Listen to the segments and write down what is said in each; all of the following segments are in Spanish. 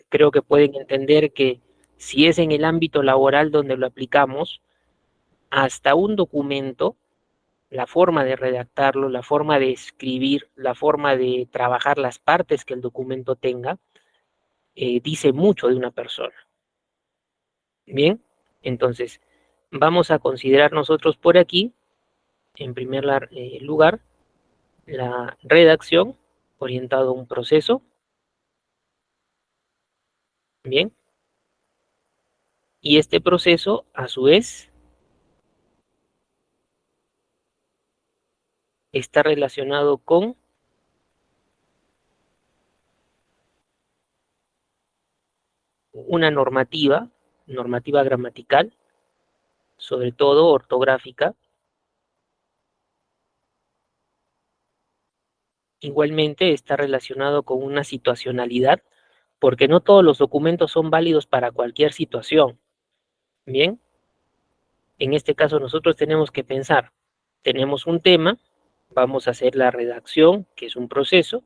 creo que pueden entender que si es en el ámbito laboral donde lo aplicamos, hasta un documento, la forma de redactarlo, la forma de escribir, la forma de trabajar las partes que el documento tenga, dice mucho de una persona. Bien, entonces vamos a considerar nosotros por aquí, en primer lugar, la redacción orientado a un proceso. Bien, y este proceso, a su vez, está relacionado con una normativa gramatical, sobre todo ortográfica. Igualmente está relacionado con una situacionalidad, porque no todos los documentos son válidos para cualquier situación. Bien, en este caso nosotros tenemos que pensar, tenemos un tema, vamos a hacer la redacción, que es un proceso.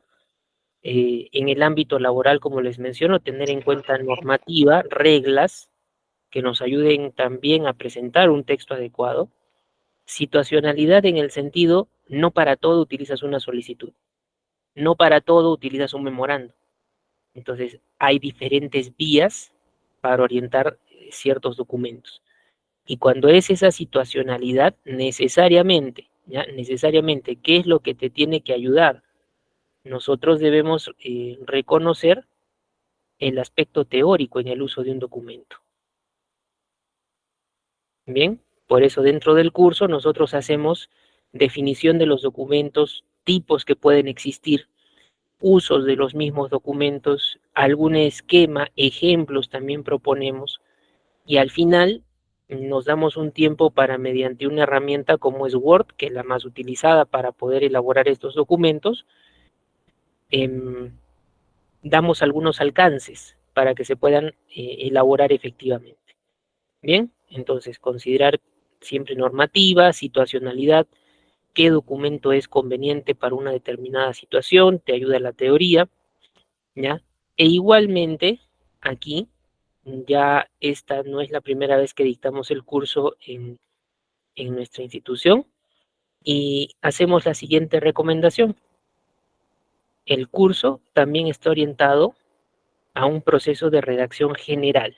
En el ámbito laboral, como les menciono, tener en cuenta normativa, reglas que nos ayuden también a presentar un texto adecuado. Situacionalidad en el sentido, no para todo utilizas una solicitud, no para todo utilizas un memorando. Entonces, hay diferentes vías para orientar ciertos documentos. Y cuando es esa situacionalidad, necesariamente, ¿ya? Necesariamente, ¿qué es lo que te tiene que ayudar? Nosotros debemos reconocer el aspecto teórico en el uso de un documento. Bien, por eso dentro del curso nosotros hacemos definición de los documentos, tipos que pueden existir, usos de los mismos documentos, algún esquema, ejemplos también proponemos, y al final nos damos un tiempo para, mediante una herramienta como es Word, que es la más utilizada para poder elaborar estos documentos, eh, damos algunos alcances para que se puedan elaborar efectivamente. Bien, entonces considerar siempre normativa, situacionalidad, qué documento es conveniente para una determinada situación, te ayuda la teoría, ¿ya? E igualmente, aquí, ya esta no es la primera vez que dictamos el curso en nuestra institución y hacemos la siguiente recomendación. El curso también está orientado a un proceso de redacción general.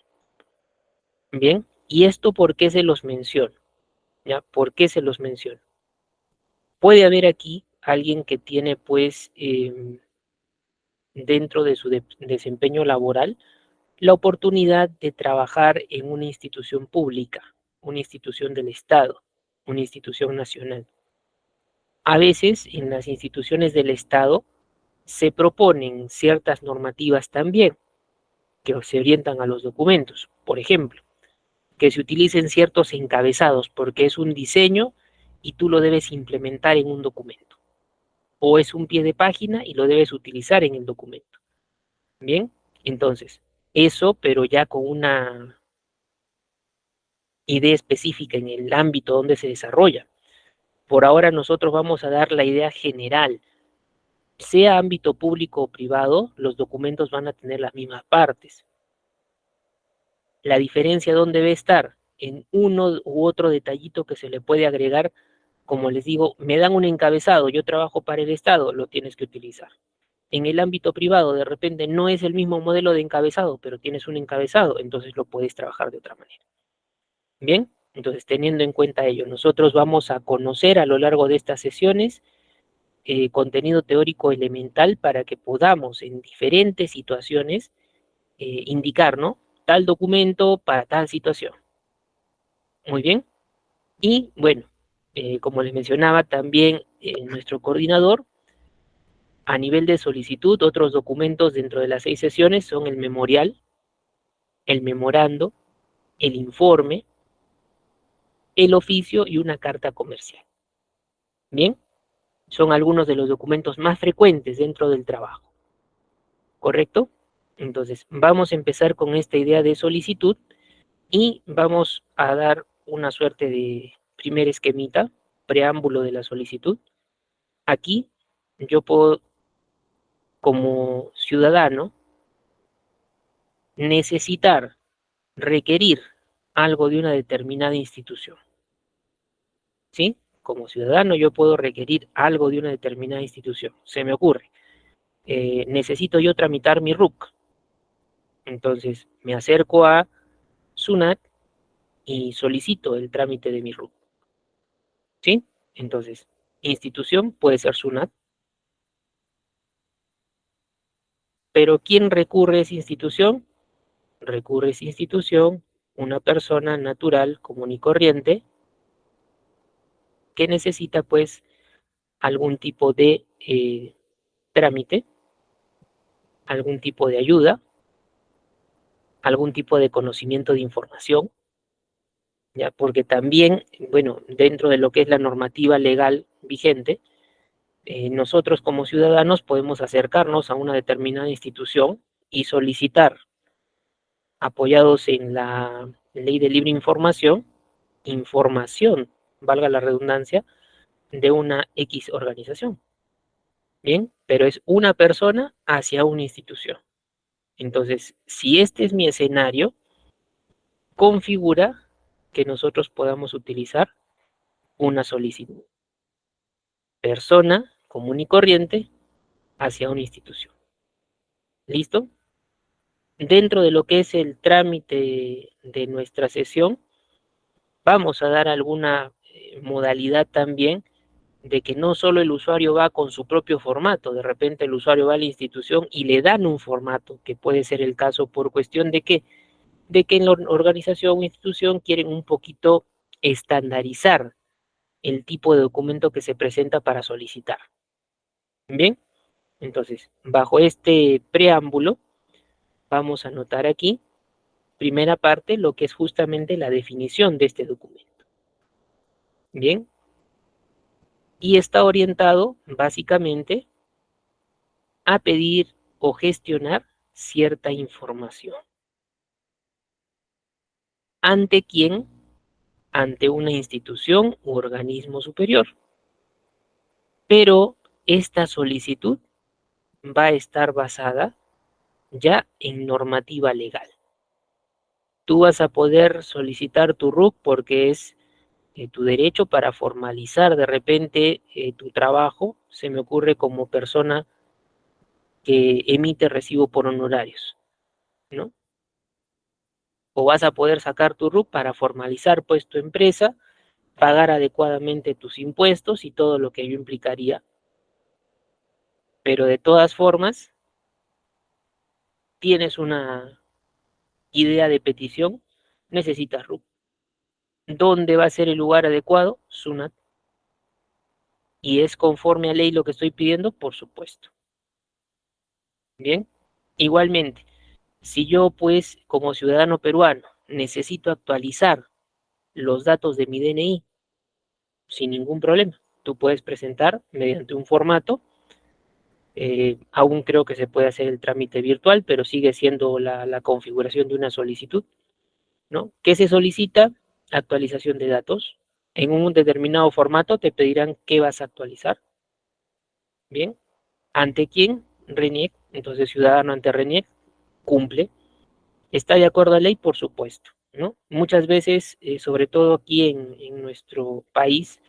Bien, ¿y esto por qué se los menciono? ¿Ya? ¿Por qué se los menciono? Puede haber aquí alguien que tiene, pues, dentro de su desempeño laboral, la oportunidad de trabajar en una institución pública, una institución del Estado, una institución nacional. A veces en las instituciones del Estado se proponen ciertas normativas también que se orientan a los documentos. Por ejemplo, que se utilicen ciertos encabezados porque es un diseño y tú lo debes implementar en un documento. O es un pie de página y lo debes utilizar en el documento. Bien, entonces, eso, pero ya con una idea específica en el ámbito donde se desarrolla. Por ahora nosotros vamos a dar la idea general. Sea ámbito público o privado, los documentos van a tener las mismas partes. La diferencia dónde debe estar, en uno u otro detallito que se le puede agregar, como les digo, me dan un encabezado, yo trabajo para el Estado, lo tienes que utilizar. En el ámbito privado, de repente no es el mismo modelo de encabezado, pero tienes un encabezado, entonces lo puedes trabajar de otra manera. Bien, entonces teniendo en cuenta ello, nosotros vamos a conocer a lo largo de estas sesiones contenido teórico elemental para que podamos en diferentes situaciones indicar, ¿no? Tal documento para tal situación. Muy bien. Y bueno, como les mencionaba, también nuestro coordinador, a nivel de solicitud, otros documentos dentro de las 6 sesiones son el memorial, el memorando, el informe, el oficio y una carta comercial. Bien, son algunos de los documentos más frecuentes dentro del trabajo. ¿Correcto? Entonces, vamos a empezar con esta idea de solicitud y vamos a dar una suerte de primer esquemita, preámbulo de la solicitud. Aquí yo puedo, como ciudadano, necesitar, requerir algo de una determinada institución. ¿Sí? Como ciudadano yo puedo requerir algo de una determinada institución. Se me ocurre, necesito yo tramitar mi RUC. Entonces me acerco a SUNAT y solicito el trámite de mi RUC. ¿Sí? Entonces, institución puede ser SUNAT, pero ¿quién recurre a esa institución? Recurre a esa institución una persona natural, común y corriente, que necesita pues algún tipo de trámite, algún tipo de ayuda, algún tipo de conocimiento de información, ya, porque también, bueno, dentro de lo que es la normativa legal vigente, nosotros como ciudadanos podemos acercarnos a una determinada institución y solicitar, apoyados en la ley de libre información, información, valga la redundancia, de una X organización. Bien, pero es una persona hacia una institución. Entonces, si este es mi escenario, configura que nosotros podamos utilizar una solicitud. Persona común y corriente hacia una institución. ¿Listo? Dentro de lo que es el trámite de nuestra sesión, vamos a dar alguna modalidad también de que no solo el usuario va con su propio formato, de repente el usuario va a la institución y le dan un formato, que puede ser el caso por cuestión de que en la organización o institución quieren un poquito estandarizar el tipo de documento que se presenta para solicitar. Bien, entonces, bajo este preámbulo, vamos a anotar aquí, primera parte, lo que es justamente la definición de este documento. Bien, y está orientado básicamente a pedir o gestionar cierta información. ¿Ante quién? Ante una institución u organismo superior. Pero esta solicitud va a estar basada ya en normativa legal. Tú vas a poder solicitar tu RUC porque es tu derecho para formalizar de repente tu trabajo, se me ocurre como persona que emite recibo por honorarios, ¿no? O vas a poder sacar tu RUC para formalizar pues tu empresa, pagar adecuadamente tus impuestos y todo lo que ello implicaría, pero de todas formas tienes una idea de petición, necesitas RUC. ¿Dónde va a ser el lugar adecuado? SUNAT. ¿Y es conforme a ley lo que estoy pidiendo? Por supuesto. Bien. Igualmente, si yo pues como ciudadano peruano necesito actualizar los datos de mi DNI sin ningún problema, tú puedes presentar mediante un formato, aún creo que se puede hacer el trámite virtual, pero sigue siendo la configuración de una solicitud, ¿no? ¿Qué se solicita? Actualización de datos. En un determinado formato te pedirán qué vas a actualizar. Bien. ¿Ante quién? RENIEC. Entonces, ciudadano ante RENIEC cumple. ¿Está de acuerdo a ley? Por supuesto, ¿no? Muchas veces, sobre todo aquí en nuestro país,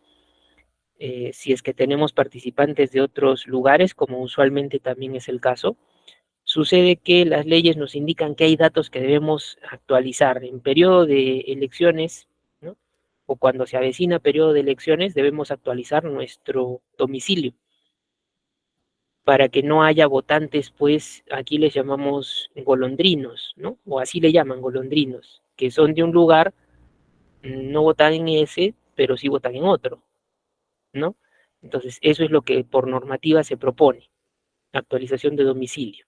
si es que tenemos participantes de otros lugares, como usualmente también es el caso, sucede que las leyes nos indican que hay datos que debemos actualizar en periodo de elecciones, ¿no? O cuando se avecina periodo de elecciones, debemos actualizar nuestro domicilio para que no haya votantes, pues aquí les llamamos golondrinos, ¿no? O así le llaman golondrinos, que son de un lugar, no votan en ese, pero sí votan en otro, ¿no? Entonces, eso es lo que por normativa se propone, actualización de domicilio.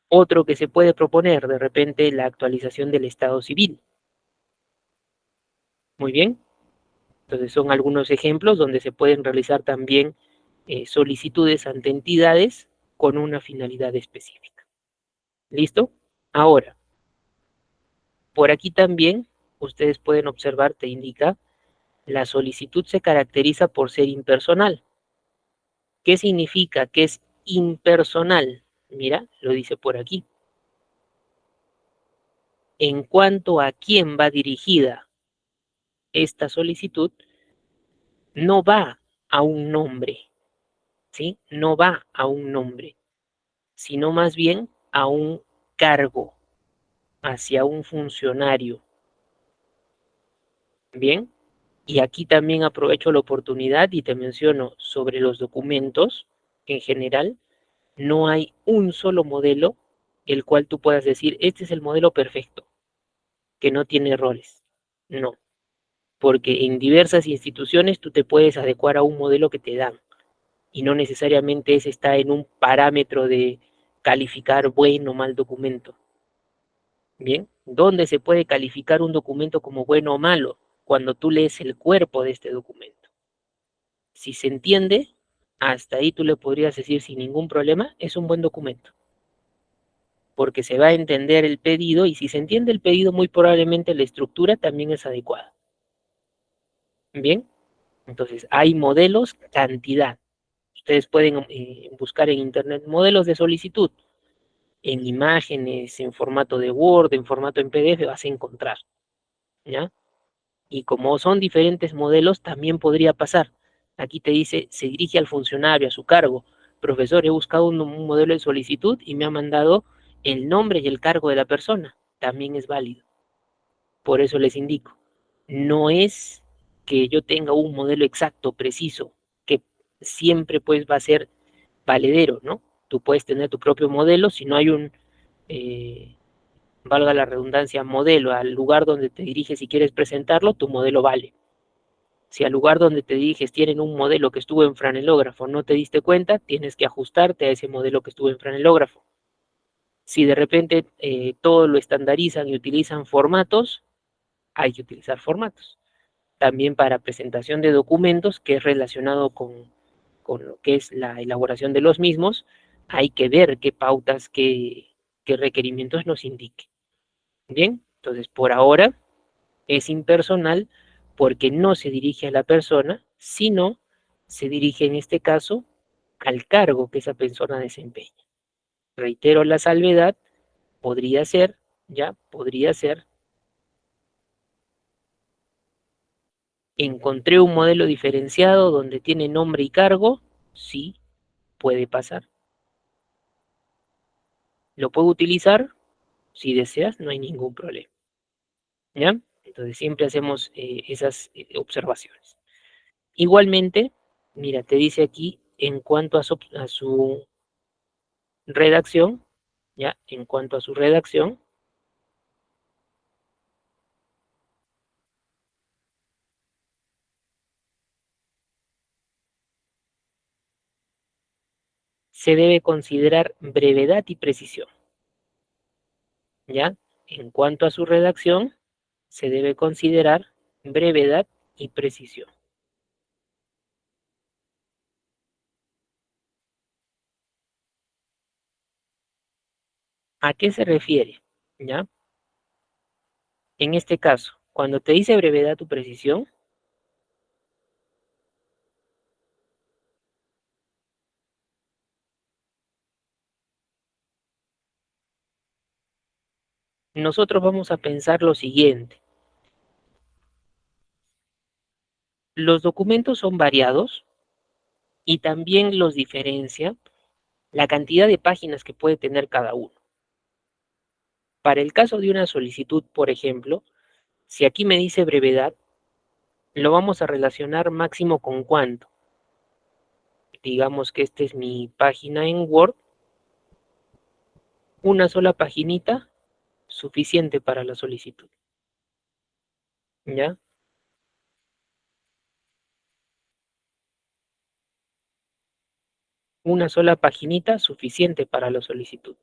Otro que se puede proponer, de repente, la actualización del estado civil. Muy bien. Entonces, son algunos ejemplos donde se pueden realizar también solicitudes ante entidades con una finalidad específica. ¿Listo? Ahora, por aquí también, ustedes pueden observar, te indica, la solicitud se caracteriza por ser impersonal. ¿Qué significa que es impersonal? Mira, lo dice por aquí. En cuanto a quién va dirigida esta solicitud, no va a un nombre, ¿sí? No va a un nombre, sino más bien a un cargo, hacia un funcionario. Bien, y aquí también aprovecho la oportunidad y te menciono sobre los documentos en general. No hay un solo modelo el cual tú puedas decir, este es el modelo perfecto, que no tiene errores. No, porque en diversas instituciones tú te puedes adecuar a un modelo que te dan y no necesariamente ese está en un parámetro de calificar buen o mal documento. Bien, ¿dónde se puede calificar un documento como bueno o malo? Cuando tú lees el cuerpo de este documento. Si se entiende, hasta ahí tú le podrías decir sin ningún problema, es un buen documento, porque se va a entender el pedido y si se entiende el pedido, muy probablemente la estructura también es adecuada. Bien, entonces hay modelos, cantidad. Ustedes pueden buscar en internet modelos de solicitud, en imágenes, en formato de Word, en formato en PDF, vas a encontrar, ¿ya? Y como son diferentes modelos, también podría pasar. Aquí te dice, se dirige al funcionario, a su cargo. Profesor, he buscado un modelo de solicitud y me ha mandado el nombre y el cargo de la persona. También es válido. Por eso les indico, no es que yo tenga un modelo exacto, preciso, que siempre pues va a ser valedero, ¿no? Tú puedes tener tu propio modelo si no hay un, eh, valga la redundancia, modelo al lugar donde te diriges y quieres presentarlo, tu modelo vale. Si al lugar donde te diriges tienen un modelo que estuvo en franelógrafo, no te diste cuenta, tienes que ajustarte a ese modelo que estuvo en franelógrafo. Si de repente todo lo estandarizan y utilizan formatos, hay que utilizar formatos. También para presentación de documentos, que es relacionado con lo que es la elaboración de los mismos, hay que ver qué pautas, qué requerimientos nos indique. Bien, entonces por ahora es impersonal porque no se dirige a la persona, sino se dirige en este caso al cargo que esa persona desempeña. Reitero la salvedad, podría ser, ya, podría ser, encontré un modelo diferenciado donde tiene nombre y cargo, sí, puede pasar. ¿Lo puedo utilizar? Si deseas, no hay ningún problema, ¿ya? Entonces siempre hacemos esas observaciones. Igualmente, mira, te dice aquí en cuanto a su redacción, ¿ya? En cuanto a su redacción, se debe considerar brevedad y precisión, ¿ya? En cuanto a su redacción, se debe considerar brevedad y precisión. ¿A qué se refiere? ¿Ya? En este caso, cuando te dice brevedad o precisión, nosotros vamos a pensar lo siguiente. Los documentos son variados y también los diferencia la cantidad de páginas que puede tener cada uno. Para el caso de una solicitud, por ejemplo, si aquí me dice brevedad, lo vamos a relacionar máximo con cuánto. Digamos que esta es mi página en Word, una sola paginita, suficiente para la solicitud. ¿Ya? Una sola paginita, suficiente para la solicitud.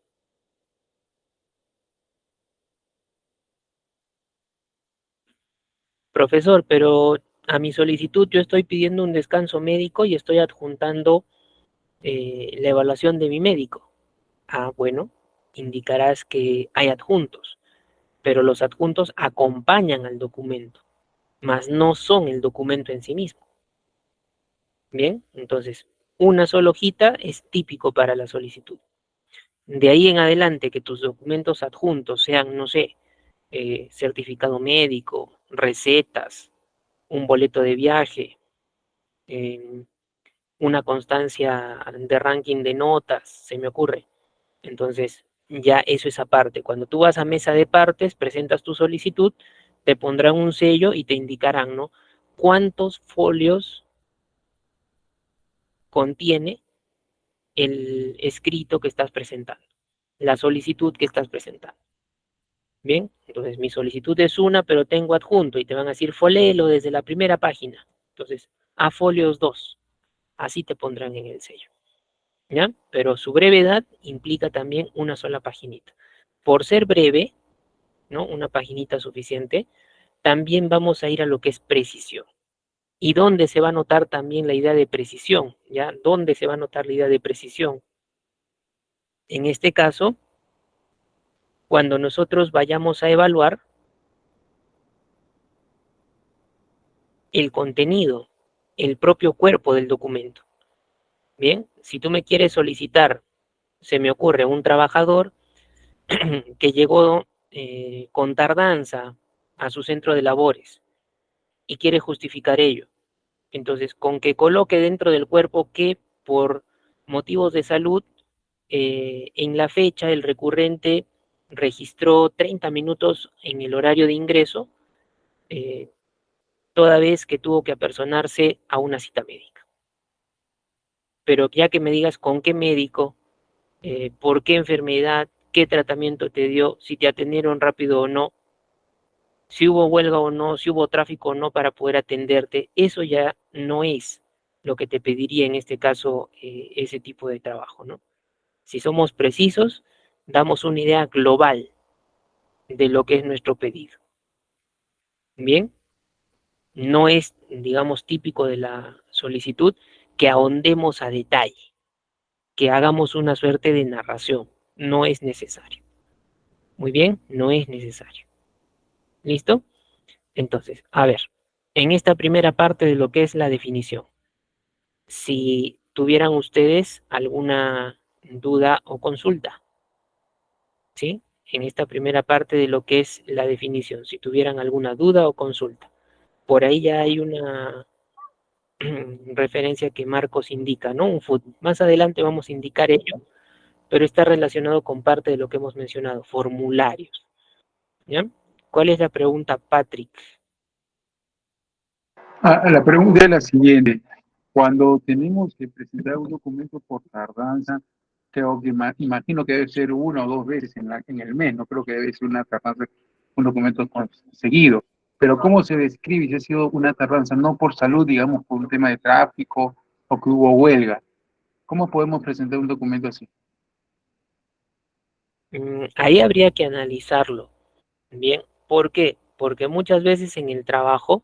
Profesor, pero a mi solicitud yo estoy pidiendo un descanso médico y estoy adjuntando la evaluación de mi médico. Ah, bueno, indicarás que hay adjuntos, pero los adjuntos acompañan al documento, mas no son el documento en sí mismo. Bien, entonces, una sola hojita es típico para la solicitud. De ahí en adelante que tus documentos adjuntos sean, no sé, certificado médico, recetas, un boleto de viaje, una constancia de ranking de notas, se me ocurre. Entonces, ya eso es aparte. Cuando tú vas a mesa de partes, presentas tu solicitud, te pondrán un sello y te indicarán, ¿no? Cuántos folios contiene el escrito que estás presentando, la solicitud que estás presentando. Bien, entonces mi solicitud es una, pero tengo adjunto y te van a decir folelo desde la primera página. Entonces, a folios 2, así te pondrán en el sello. ¿Ya? Pero su brevedad implica también una sola paginita. Por ser breve, ¿no? Una paginita suficiente, también vamos a ir a lo que es precisión. ¿Y dónde se va a notar también la idea de precisión? ¿Ya? ¿Dónde se va a notar la idea de precisión? En este caso, cuando nosotros vayamos a evaluar el contenido, el propio cuerpo del documento. Bien, si tú me quieres solicitar, se me ocurre un trabajador que llegó con tardanza a su centro de labores y quiere justificar ello. Entonces, con que coloque dentro del cuerpo que por motivos de salud, en la fecha el recurrente registró 30 minutos en el horario de ingreso, eh, toda vez que tuvo que apersonarse a una cita médica. Pero ya que me digas con qué médico, por qué enfermedad, qué tratamiento te dio, si te atendieron rápido o no, si hubo huelga o no, si hubo tráfico o no para poder atenderte, eso ya no es lo que te pediría en este caso ese tipo de trabajo, ¿no? Si somos precisos, damos una idea global de lo que es nuestro pedido. Bien, no es, digamos, típico de la solicitud que ahondemos a detalle, que hagamos una suerte de narración. No es necesario. Muy bien, no es necesario. ¿Listo? Entonces, a ver, en esta primera parte de lo que es la definición, si tuvieran ustedes alguna duda o consulta, ¿sí? En esta primera parte de lo que es la definición, si tuvieran alguna duda o consulta. Por ahí ya hay una referencia que Marcos indica, ¿no? Un food. Más adelante vamos a indicar ello, pero está relacionado con parte de lo que hemos mencionado, formularios, ¿ya? ¿Cuál es la pregunta, Patrick? La pregunta es la siguiente. Cuando tenemos que presentar un documento por tardanza, creo que imagino que debe ser una o dos veces en el mes, no creo que debe ser una tardanza, un documento seguido. Pero ¿cómo se describe si ha sido una tardanza? No por salud, digamos, por un tema de tráfico o que hubo huelga. ¿Cómo podemos presentar un documento así? Ahí habría que analizarlo, ¿bien? ¿Por qué? Porque muchas veces en el trabajo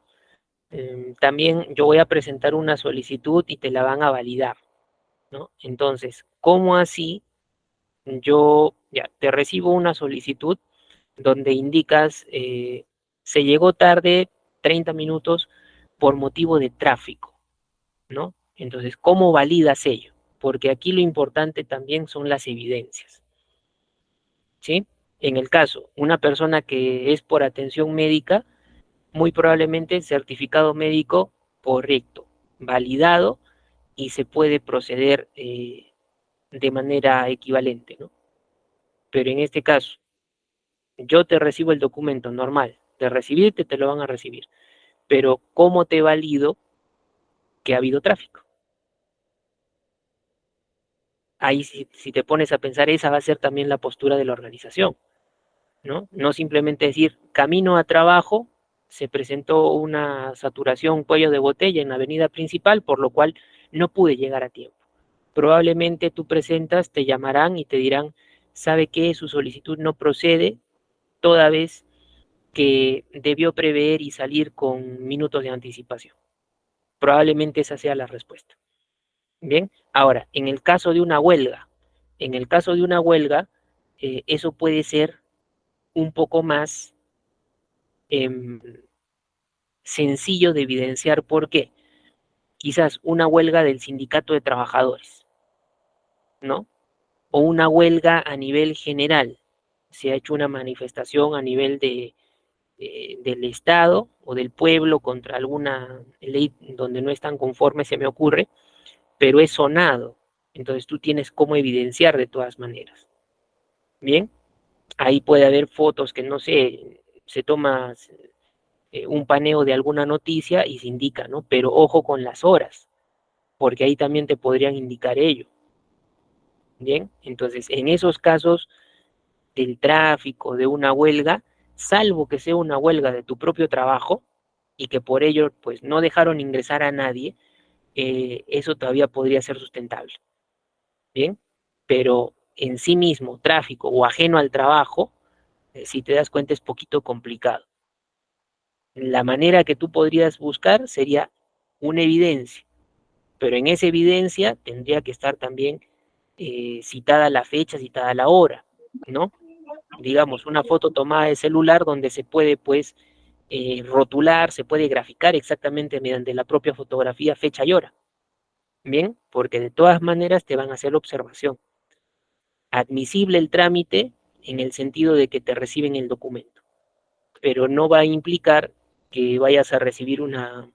también yo voy a presentar una solicitud y te la van a validar, ¿no? Entonces, ¿cómo así yo ya te recibo una solicitud donde indicas se llegó tarde 30 minutos por motivo de tráfico, ¿no? Entonces, ¿cómo validas ello? Porque aquí lo importante también son las evidencias, ¿sí? En el caso, una persona que es por atención médica, muy probablemente certificado médico correcto, validado y se puede proceder de manera equivalente, ¿no? Pero en este caso, yo te recibo el documento normal, de recibirte te lo van a recibir, pero ¿cómo te valido que ha habido tráfico? Ahí si te pones a pensar, esa va a ser también la postura de la organización, ¿no? No simplemente decir, camino a trabajo, se presentó una saturación cuello de botella en la avenida principal, por lo cual no pude llegar a tiempo. Probablemente tú presentas, te llamarán y te dirán, sabe que su solicitud no procede, toda vez que debió prever y salir con minutos de anticipación. Probablemente esa sea la respuesta. Bien, ahora, en el caso de una huelga, eso puede ser un poco más eh, sencillo de evidenciar. ¿Por qué? Quizás una huelga del sindicato de trabajadores, ¿no? O una huelga a nivel general. se ha hecho una manifestación a nivel del Estado o del pueblo contra alguna ley donde no están conformes, se me ocurre, pero es sonado. Entonces tú tienes cómo evidenciar de todas maneras. Bien, ahí puede haber fotos que no sé, se toma un paneo de alguna noticia y se indica, ¿no? Pero ojo con las horas, porque ahí también te podrían indicar ello. Bien, entonces en esos casos del tráfico, de una huelga, salvo que sea una huelga de tu propio trabajo y que por ello pues no dejaron ingresar a nadie, eso todavía podría ser sustentable. Bien, pero en sí mismo, tráfico o ajeno al trabajo, si te das cuenta es poquito complicado. La manera que tú podrías buscar sería una evidencia, pero en esa evidencia tendría que estar también citada la fecha, citada la hora, ¿no? Digamos, una foto tomada de celular donde se puede, pues, rotular, se puede graficar exactamente mediante la propia fotografía fecha y hora, ¿bien? Porque de todas maneras te van a hacer la observación. Admisible el trámite en el sentido de que te reciben el documento, pero no va a implicar que vayas a recibir una,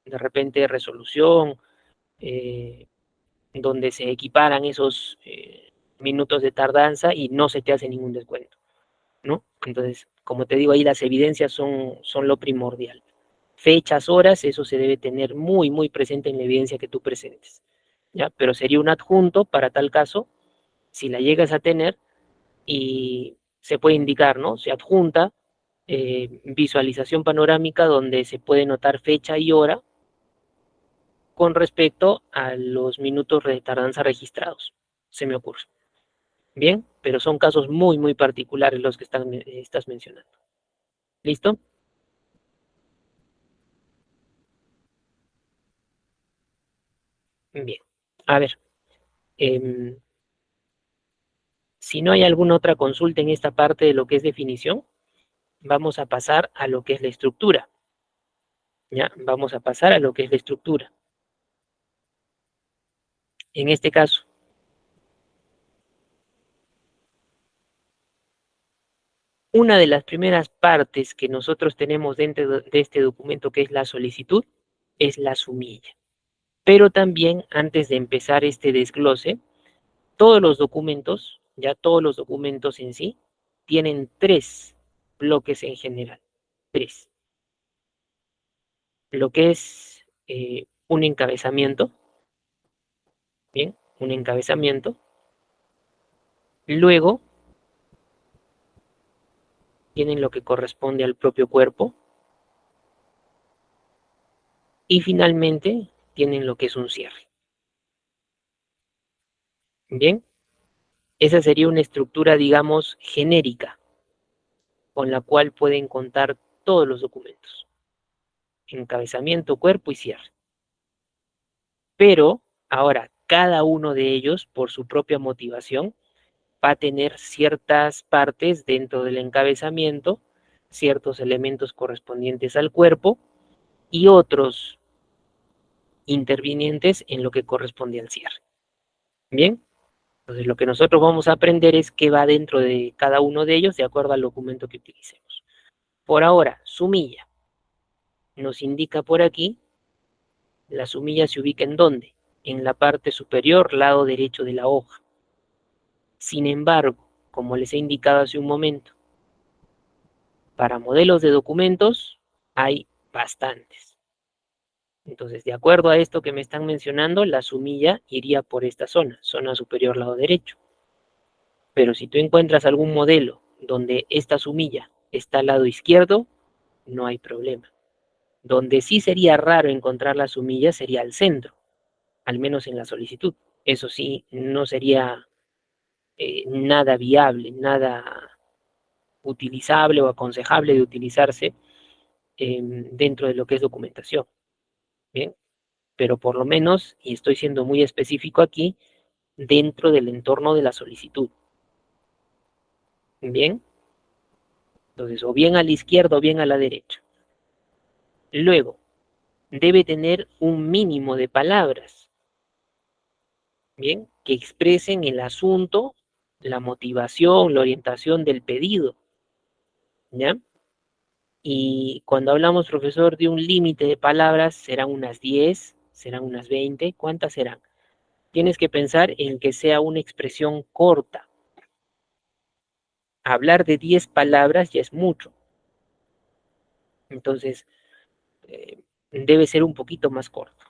de repente, resolución eh, donde se equiparan esos minutos de tardanza y no se te hace ningún descuento, ¿no? Entonces, como te digo, ahí las evidencias son lo primordial. Fechas, horas, eso se debe tener muy, muy presente en la evidencia que tú presentes, ¿ya? Pero sería un adjunto para tal caso, si la llegas a tener, y se puede indicar, ¿no? Se adjunta visualización panorámica donde se puede notar fecha y hora con respecto a los minutos de tardanza registrados, se me ocurre. Bien, pero son casos muy, muy particulares los que estás mencionando. ¿Listo? Bien. A ver, eh, si no hay alguna otra consulta en esta parte de lo que es definición, vamos a pasar a lo que es la estructura. ¿Ya? Vamos a pasar a lo que es la estructura. En este caso, una de las primeras partes que nosotros tenemos dentro de este documento, que es la solicitud, es la sumilla. Pero también, antes de empezar este desglose, todos los documentos, ya todos los documentos en sí, tienen tres bloques en general. Tres. Lo que es un encabezamiento, bien, un encabezamiento. Luego tienen lo que corresponde al propio cuerpo. Y finalmente tienen lo que es un cierre. Bien, esa sería una estructura, digamos, genérica, con la cual pueden contar todos los documentos. Encabezamiento, cuerpo y cierre. Pero ahora, cada uno de ellos, por su propia motivación, va a tener ciertas partes dentro del encabezamiento, ciertos elementos correspondientes al cuerpo y otros intervinientes en lo que corresponde al cierre. Bien, entonces lo que nosotros vamos a aprender es qué va dentro de cada uno de ellos de acuerdo al documento que utilicemos. Por ahora, sumilla. Nos indica por aquí, la sumilla se ubica en dónde? En la parte superior, lado derecho de la hoja. Sin embargo, como les he indicado hace un momento, para modelos de documentos hay bastantes. Entonces, de acuerdo a esto que me están mencionando, la sumilla iría por esta zona, zona superior lado derecho. Pero si tú encuentras algún modelo donde esta sumilla está al lado izquierdo, no hay problema. Donde sí sería raro encontrar la sumilla sería al centro, al menos en la solicitud. Eso sí, no sería nada viable, nada utilizable o aconsejable de utilizarse dentro de lo que es documentación. Bien, pero por lo menos, y estoy siendo muy específico aquí, dentro del entorno de la solicitud. Bien, entonces o bien a la izquierda o bien a la derecha. Luego, debe tener un mínimo de palabras, bien, que expresen el asunto la motivación, la orientación del pedido, ¿ya? Y cuando hablamos, profesor, de un límite de palabras, serán unas 10, serán unas 20, ¿cuántas serán? Tienes que pensar en que sea una expresión corta. Hablar de 10 palabras ya es mucho. Entonces, debe ser un poquito más corto,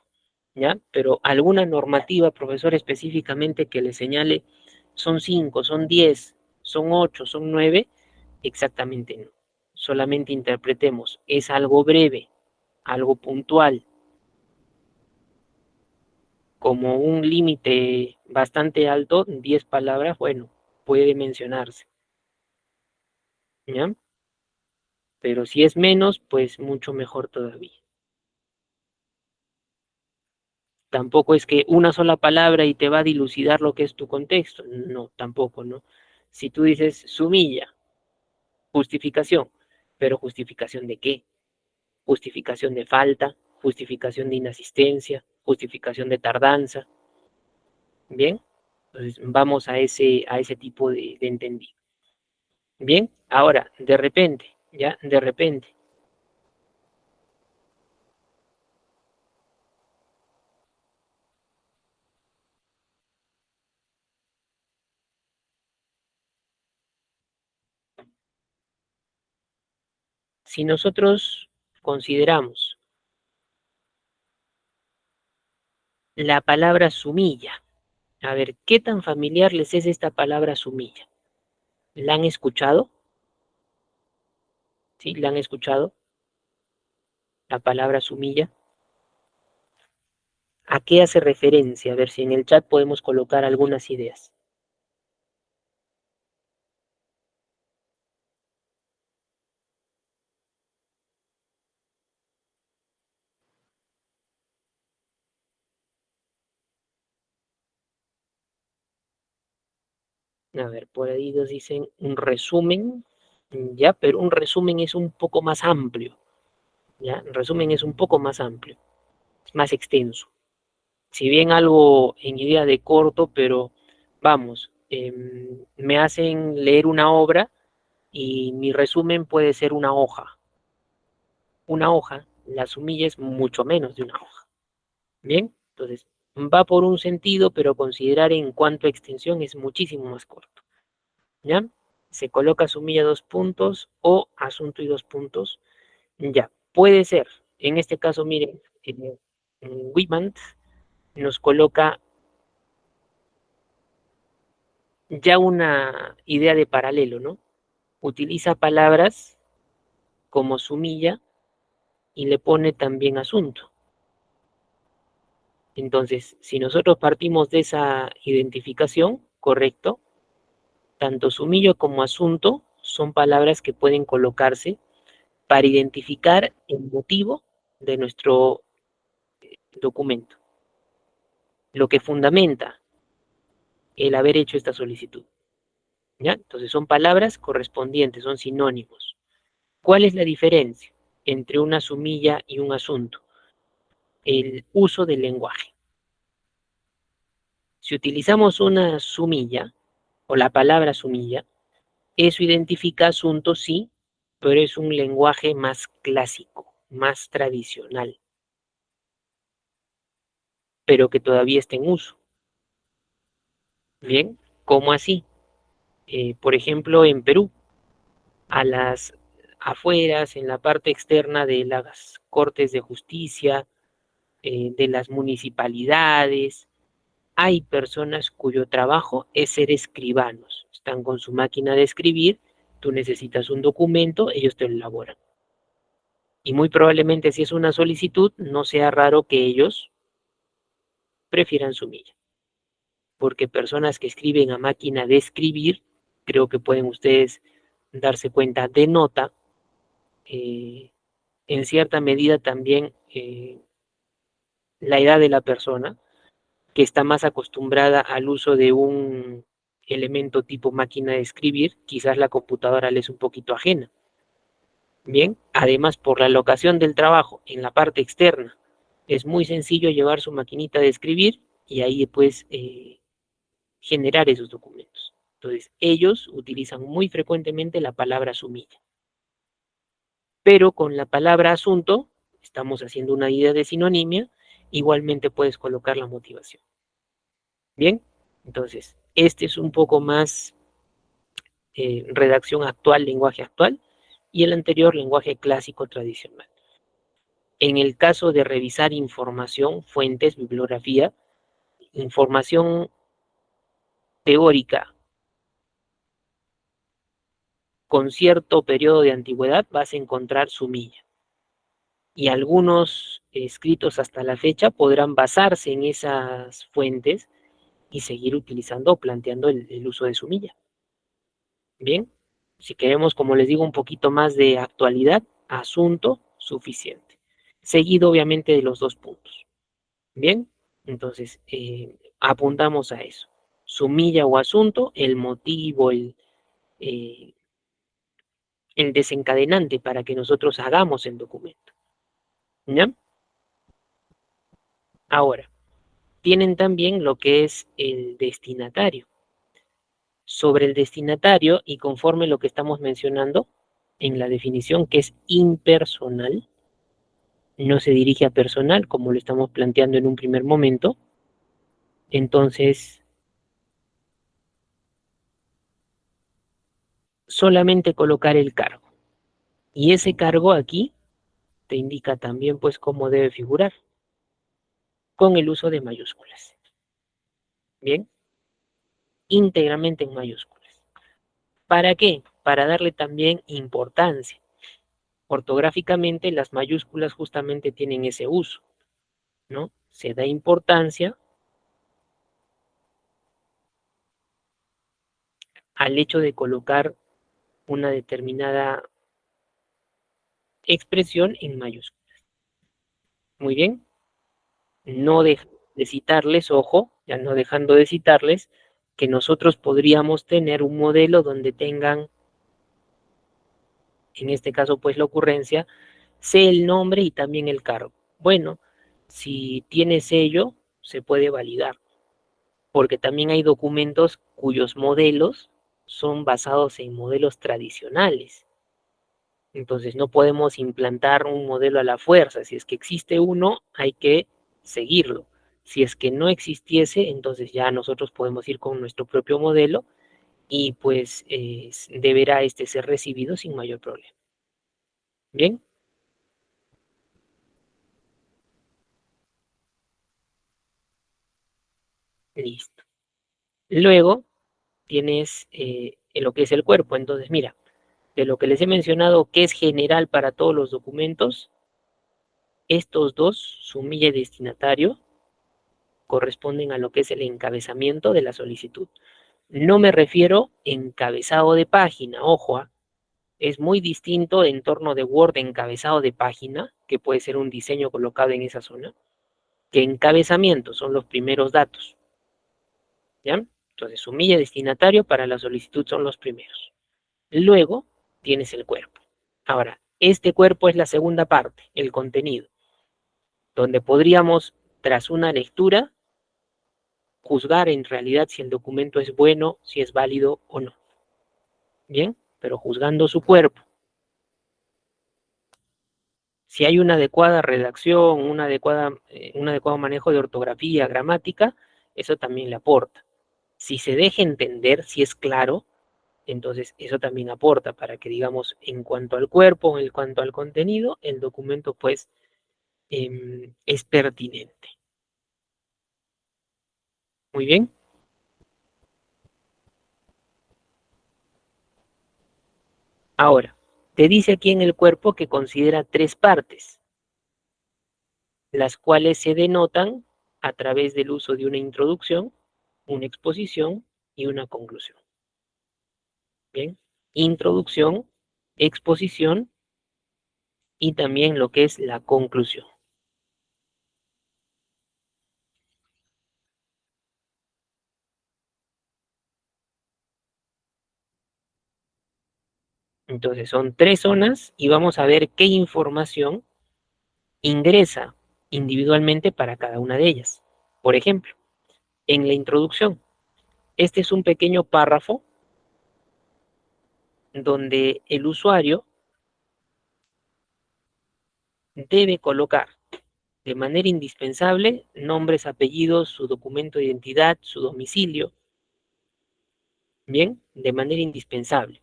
¿ya? Pero alguna normativa, profesor, específicamente que le señale son 5, son 10, son 8, son 9, exactamente no. Solamente interpretemos, es algo breve, algo puntual, como un límite bastante alto, 10 palabras, bueno, puede mencionarse, ¿ya? Pero si es menos, pues mucho mejor todavía. Tampoco es que una sola palabra y te va a dilucidar lo que es tu contexto. No, tampoco, ¿no? Si tú dices sumilla, justificación, pero justificación de qué? Justificación de falta, justificación de inasistencia, justificación de tardanza. Bien, entonces vamos a ese tipo de entendido. Bien, ahora, de repente, ya, de repente, si nosotros consideramos la palabra sumilla, a ver, ¿qué tan familiar les es esta palabra sumilla? ¿La han escuchado? ¿Sí? ¿La han escuchado? La palabra sumilla. ¿A qué hace referencia? A ver si en el chat podemos colocar algunas ideas. A ver, por ahí nos dicen un resumen, ya, pero un resumen es un poco más amplio, ya, un resumen es un poco más amplio, es más extenso. Si bien algo en idea de corto, pero vamos, me hacen leer una obra y mi resumen puede ser una hoja. Una hoja, la sumilla es mucho menos de una hoja. Bien, entonces va por un sentido, pero considerar en cuanto a extensión es muchísimo más corto. ¿Ya? Se coloca sumilla dos puntos o asunto y dos puntos. Ya, puede ser. En este caso, miren, Wimant nos coloca ya una idea de paralelo, ¿no? Utiliza palabras como sumilla y le pone también asunto. Entonces, si nosotros partimos de esa identificación, correcto, tanto sumillo como asunto son palabras que pueden colocarse para identificar el motivo de nuestro documento, lo que fundamenta el haber hecho esta solicitud. ¿Ya? Entonces son palabras correspondientes, son sinónimos. ¿Cuál es la diferencia entre una sumilla y un asunto? El uso del lenguaje. Si utilizamos una sumilla o la palabra sumilla, eso identifica asunto, sí, pero es un lenguaje más clásico, más tradicional, pero que todavía está en uso. Bien, ¿cómo así? Por ejemplo, en Perú, a las afueras, en la parte externa de las cortes de justicia, de las municipalidades, hay personas cuyo trabajo es ser escribanos. Están con su máquina de escribir, tú necesitas un documento, ellos te lo elaboran. Y muy probablemente si es una solicitud, no sea raro que ellos prefieran su milla. Porque personas que escriben a máquina de escribir, creo que pueden ustedes darse cuenta, denota en cierta medida también la edad de la persona, que está más acostumbrada al uso de un elemento tipo máquina de escribir, quizás la computadora le es un poquito ajena. Bien, además por la locación del trabajo en la parte externa, es muy sencillo llevar su maquinita de escribir y ahí pues generar esos documentos. Entonces, ellos utilizan muy frecuentemente la palabra sumilla. Pero con la palabra asunto, estamos haciendo una idea de sinonimia, igualmente puedes colocar la motivación. Bien, entonces, este es un poco más redacción actual, lenguaje actual, y el anterior, lenguaje clásico tradicional. En el caso de revisar información, fuentes, bibliografía, información teórica con cierto periodo de antigüedad, vas a encontrar sumilla. Y algunos escritos hasta la fecha podrán basarse en esas fuentes y seguir utilizando o planteando el uso de sumilla. Bien, si queremos, como les digo, un poquito más de actualidad, asunto, suficiente. Seguido, obviamente, de los dos puntos. Bien, entonces apuntamos a eso. Sumilla o asunto, el motivo, eh, el desencadenante para que nosotros hagamos el documento. ¿Ya? Ahora, tienen también lo que es el destinatario. Sobre el destinatario, y conforme lo que estamos mencionando en la definición, que es impersonal, no se dirige a personal como lo estamos planteando en un primer momento, entonces solamente colocar el cargo. Y ese cargo aquí te indica también pues cómo debe figurar, con el uso de mayúsculas. Bien, íntegramente en mayúsculas. ¿Para qué? Para darle también importancia. Ortográficamente las mayúsculas justamente tienen ese uso, ¿no? Se da importancia al hecho de colocar una determinada expresión en mayúsculas. Muy bien, no de citarles, ojo, ya no dejando de citarles, que nosotros podríamos tener un modelo donde tengan, en este caso pues la ocurrencia, sé el nombre y también el cargo. Bueno, si tiene sello, se puede validar, porque también hay documentos cuyos modelos son basados en modelos tradicionales. Entonces no podemos implantar un modelo a la fuerza. Si es que existe uno, hay que seguirlo. Si es que no existiese, entonces ya nosotros podemos ir con nuestro propio modelo y pues deberá este ser recibido sin mayor problema. Bien, listo. Luego tienes lo que es el cuerpo. Entonces, mira, de lo que les he mencionado, que es general para todos los documentos, estos dos, sumilla y destinatario, corresponden a lo que es el encabezamiento de la solicitud. No me refiero encabezado de página, ojo, es muy distinto en torno de Word encabezado de página, que puede ser un diseño colocado en esa zona, que encabezamiento son los primeros datos. ¿Ya? Entonces, sumilla destinatario para la solicitud son los primeros. Luego tienes el cuerpo. Ahora, este cuerpo es la segunda parte, el contenido, donde podríamos, tras una lectura, juzgar en realidad si el documento es bueno, si es válido o no. Bien, pero juzgando su cuerpo. Si hay una adecuada redacción, un adecuado manejo de ortografía, gramática, eso también le aporta. Si se deja entender, si es claro, entonces eso también aporta para que, digamos, en cuanto al cuerpo, en cuanto al contenido, el documento pues es pertinente. Muy bien. Ahora, te dice aquí en el cuerpo que considera tres partes, las cuales se denotan a través del uso de una introducción, una exposición y una conclusión. Bien, introducción, exposición y también lo que es la conclusión. Entonces son tres zonas y vamos a ver qué información ingresa individualmente para cada una de ellas. Por ejemplo, en la introducción, este es un pequeño párrafo donde el usuario debe colocar de manera indispensable nombres, apellidos, su documento de identidad, su domicilio, bien, de manera indispensable.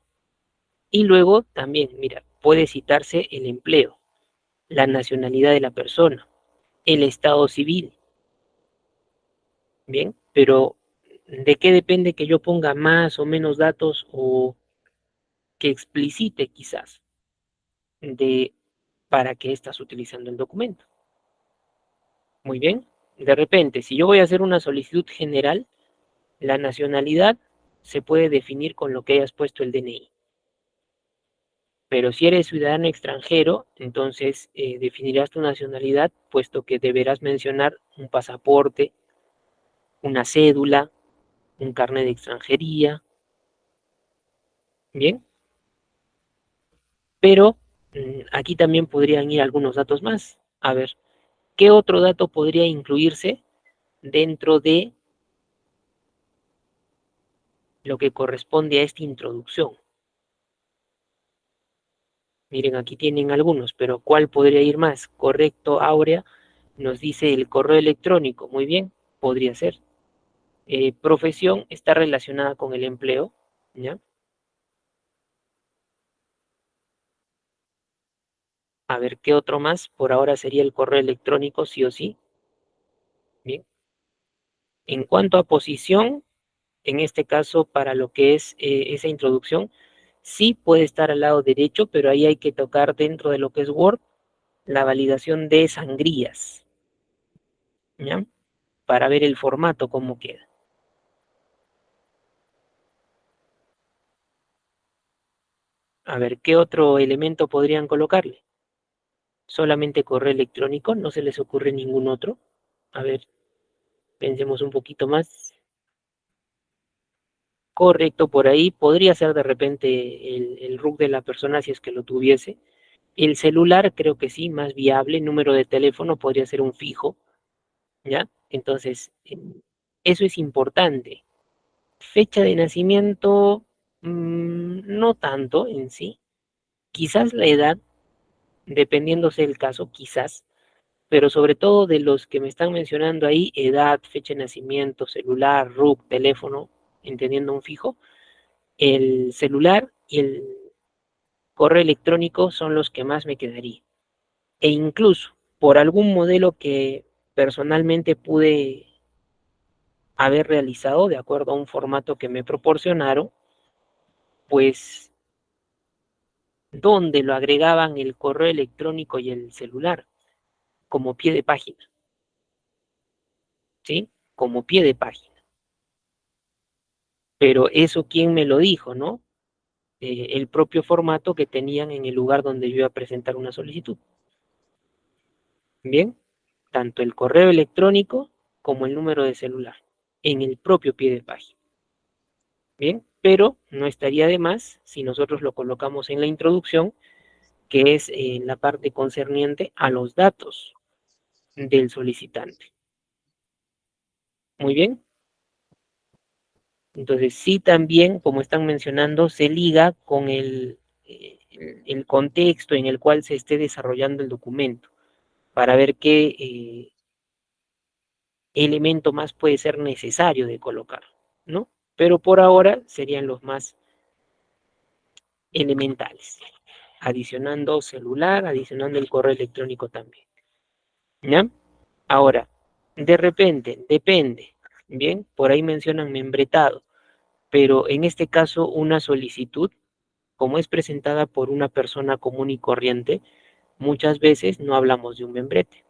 Y luego también, mira, puede citarse el empleo, la nacionalidad de la persona, el estado civil, bien, pero ¿de qué depende que yo ponga más o menos datos o que explicite quizás de para qué estás utilizando el documento? Muy bien, de repente, si yo voy a hacer una solicitud general, la nacionalidad se puede definir con lo que hayas puesto el DNI. Pero si eres ciudadano extranjero, entonces definirás tu nacionalidad, puesto que deberás mencionar un pasaporte, una cédula, un carnet de extranjería, ¿bien? Pero aquí también podrían ir algunos datos más. A ver, ¿qué otro dato podría incluirse dentro de lo que corresponde a esta introducción? Miren, aquí tienen algunos, pero ¿cuál podría ir más? Correcto, Aurea nos dice el correo electrónico. Muy bien, podría ser. Profesión está relacionada con el empleo, ¿ya? A ver, ¿qué otro más? Por ahora sería el correo electrónico, sí o sí. Bien. En cuanto a posición, en este caso, para lo que es esa introducción, sí puede estar al lado derecho, pero ahí hay que tocar dentro de lo que es Word la validación de sangrías, ¿ya? Para ver el formato, cómo queda. A ver, ¿qué otro elemento podrían colocarle? Solamente correo electrónico, no se les ocurre ningún otro. A ver, pensemos un poquito más. Correcto, por ahí podría ser de repente el RUC de la persona si es que lo tuviese. El celular creo que sí, más viable. Número de teléfono podría ser un fijo, ¿ya? Entonces, eso es importante. Fecha de nacimiento, no tanto en sí. Quizás la edad, dependiéndose del caso, quizás, pero sobre todo de los que me están mencionando ahí, edad, fecha de nacimiento, celular, RUC, teléfono, entendiendo un fijo, el celular y el correo electrónico son los que más me quedaría. E incluso por algún modelo que personalmente pude haber realizado de acuerdo a un formato que me proporcionaron, pues donde lo agregaban el correo electrónico y el celular como pie de página, ¿sí? Como pie de página. Pero eso, ¿quién me lo dijo, no? El propio formato que tenían en el lugar donde yo iba a presentar una solicitud. Bien, tanto el correo electrónico como el número de celular en el propio pie de página. Bien, pero no estaría de más si nosotros lo colocamos en la introducción, que es la parte concerniente a los datos del solicitante. Muy bien. Entonces, sí también, como están mencionando, se liga con el contexto en el cual se esté desarrollando el documento, para ver qué elemento más puede ser necesario de colocar, ¿no? Pero por ahora serían los más elementales, adicionando celular, adicionando el correo electrónico también, ¿ya? Ahora, de repente, depende, ¿bien? Por ahí mencionan membretado, pero en este caso una solicitud, como es presentada por una persona común y corriente, muchas veces no hablamos de un membrete,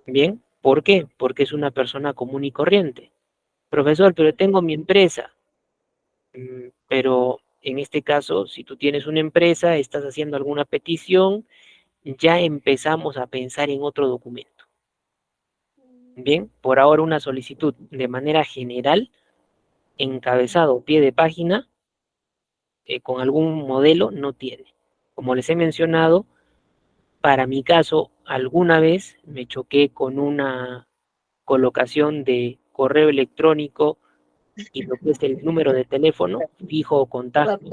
¿bien? ¿Por qué? Porque es una persona común y corriente. Profesor, pero tengo mi empresa. Pero en este caso, si tú tienes una empresa, estás haciendo alguna petición, ya empezamos a pensar en otro documento. Bien, por ahora una solicitud de manera general, encabezado, pie de página, con algún modelo, no tiene. Como les he mencionado, para mi caso, alguna vez me choqué con una colocación de correo electrónico y lo que es el número de teléfono fijo o contacto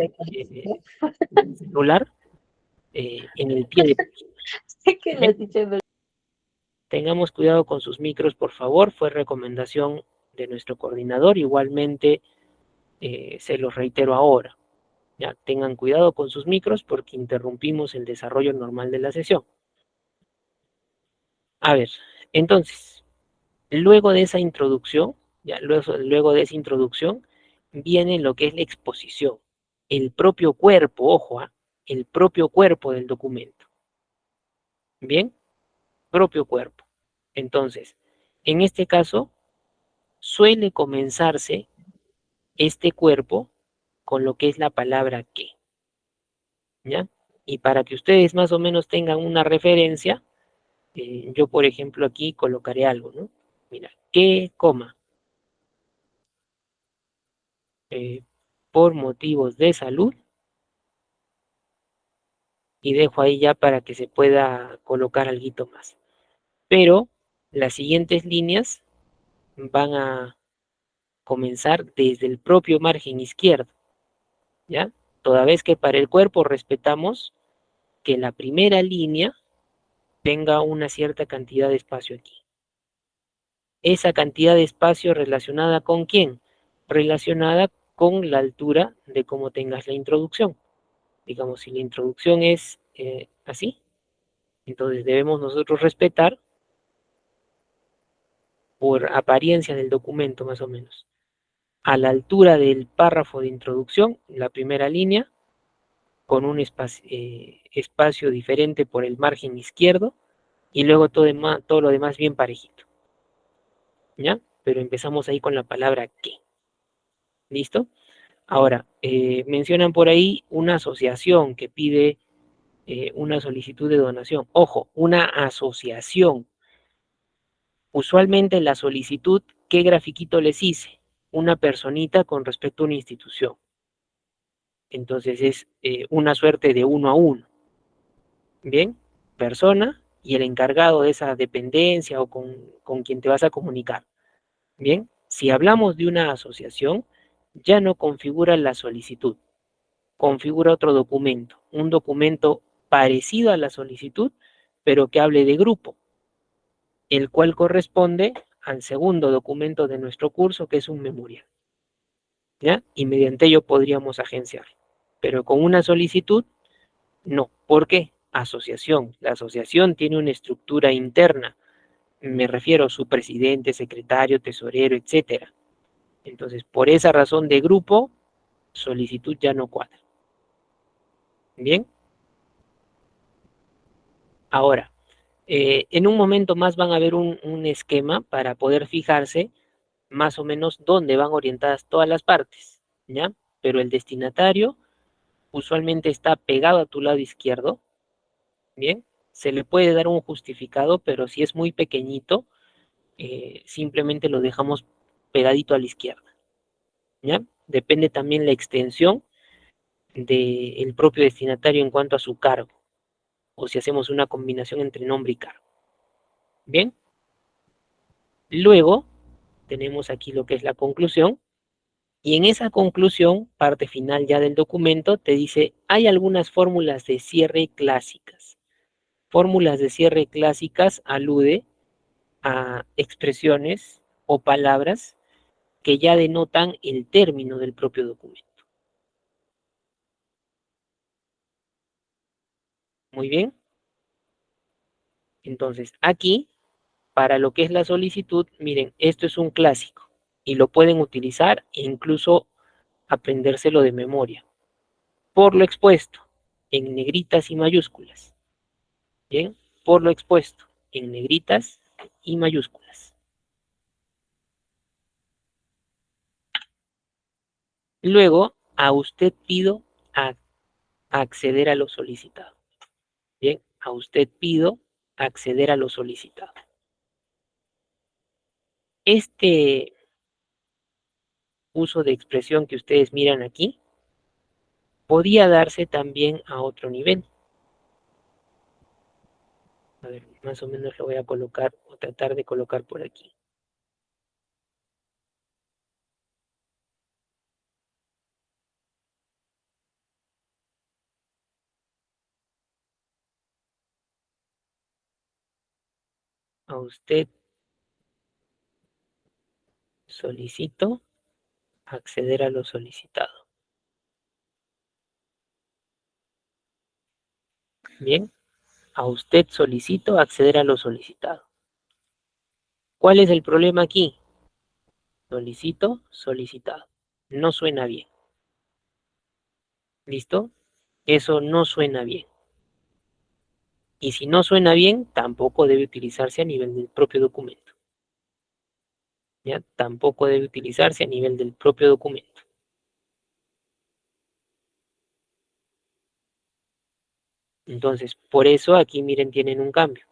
celular en el pie de página. Sé que lo has dicho, pero Tengamos cuidado con sus micros, por favor. Fue recomendación de nuestro coordinador. Igualmente, se los reitero ahora. Ya, tengan cuidado con sus micros porque interrumpimos el desarrollo normal de la sesión. A ver, entonces, luego de esa introducción, luego de esa introducción, viene lo que es la exposición. El propio cuerpo, ojo, el propio cuerpo del documento. Bien, propio cuerpo. Entonces, en este caso, suele comenzarse este cuerpo con lo que es la palabra que, ¿ya? Y para que ustedes más o menos tengan una referencia, yo por ejemplo aquí colocaré algo, ¿no? Mira, que, coma, eh, por motivos de salud, y dejo ahí ya para que se pueda colocar algo más. Pero las siguientes líneas van a comenzar desde el propio margen izquierdo, ¿ya? Toda vez que para el cuerpo respetamos que la primera línea tenga una cierta cantidad de espacio aquí. Esa cantidad de espacio relacionada con quién? Relacionada con la altura de cómo tengas la introducción. Digamos, si la introducción es así, entonces debemos nosotros respetar por apariencia del documento más o menos. A la altura del párrafo de introducción, la primera línea, con un espacio diferente por el margen izquierdo, y luego todo lo demás bien parejito. ¿Ya? Pero empezamos ahí con la palabra que. ¿Listo? Ahora, mencionan por ahí una asociación que pide una solicitud de donación. Ojo, una asociación. Usualmente la solicitud, ¿qué grafiquito les hice? Una personita con respecto a una institución. Entonces es una suerte de uno a uno. Bien, persona y el encargado de esa dependencia o con quien te vas a comunicar. Bien, si hablamos de una asociación, ya no configura la solicitud, configura otro documento, un documento parecido a la solicitud, pero que hable de grupo, el cual corresponde al segundo documento de nuestro curso, que es un memorial. ¿Ya? Y mediante ello podríamos agenciar. Pero con una solicitud, no. ¿Por qué? Asociación. La asociación tiene una estructura interna. Me refiero a su presidente, secretario, tesorero, etcétera. Entonces, por esa razón de grupo, solicitud ya no cuadra. Bien. Ahora, en un momento más van a ver un esquema para poder fijarse más o menos dónde van orientadas todas las partes, ¿ya? Pero el destinatario usualmente está pegado a tu lado izquierdo, ¿bien? Se le puede dar un justificado, pero si es muy pequeñito, simplemente lo dejamos pegadito a la izquierda, ¿ya? Depende también la extensión del propio destinatario en cuanto a su cargo, o si hacemos una combinación entre nombre y cargo. Bien, luego tenemos aquí lo que es la conclusión, y en esa conclusión, parte final ya del documento, te dice, hay algunas fórmulas de cierre clásicas. Fórmulas de cierre clásicas alude a expresiones o palabras que ya denotan el término del propio documento. Muy bien. Entonces, aquí, para lo que es la solicitud, miren, esto es un clásico y lo pueden utilizar e incluso aprendérselo de memoria. Por lo expuesto, en negritas y mayúsculas. Bien, por lo expuesto, en negritas y mayúsculas. Luego, a usted pido acceder a lo solicitado. Bien, a usted pido acceder a lo solicitado. Este uso de expresión que ustedes miran aquí podía darse también a otro nivel. A ver, más o menos lo voy a colocar o tratar de colocar por aquí. a usted solicito acceder a lo solicitado. Bien, a usted solicito acceder a lo solicitado. ¿Cuál es el problema aquí? Solicito, solicitado. No suena bien. ¿Listo? Eso no suena bien. Y si no suena bien, tampoco debe utilizarse a nivel del propio documento. ¿Ya? Tampoco debe utilizarse a nivel del propio documento. Entonces, por eso aquí miren, tienen un cambio.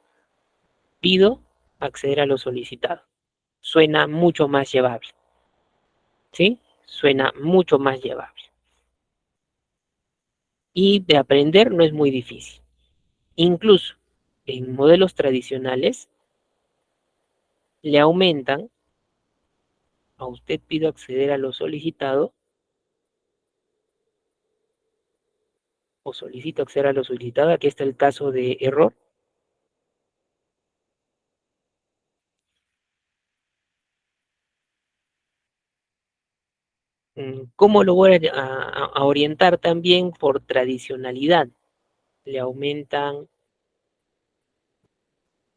Pido acceder a lo solicitado. Suena mucho más llevable. ¿Sí? Suena mucho más llevable. Y de aprender no es muy difícil. Incluso en modelos tradicionales le aumentan, a usted pido acceder a lo solicitado o solicito acceder a lo solicitado. Aquí está el caso de error. ¿Cómo lo voy a orientar también por tradicionalidad? Le aumentan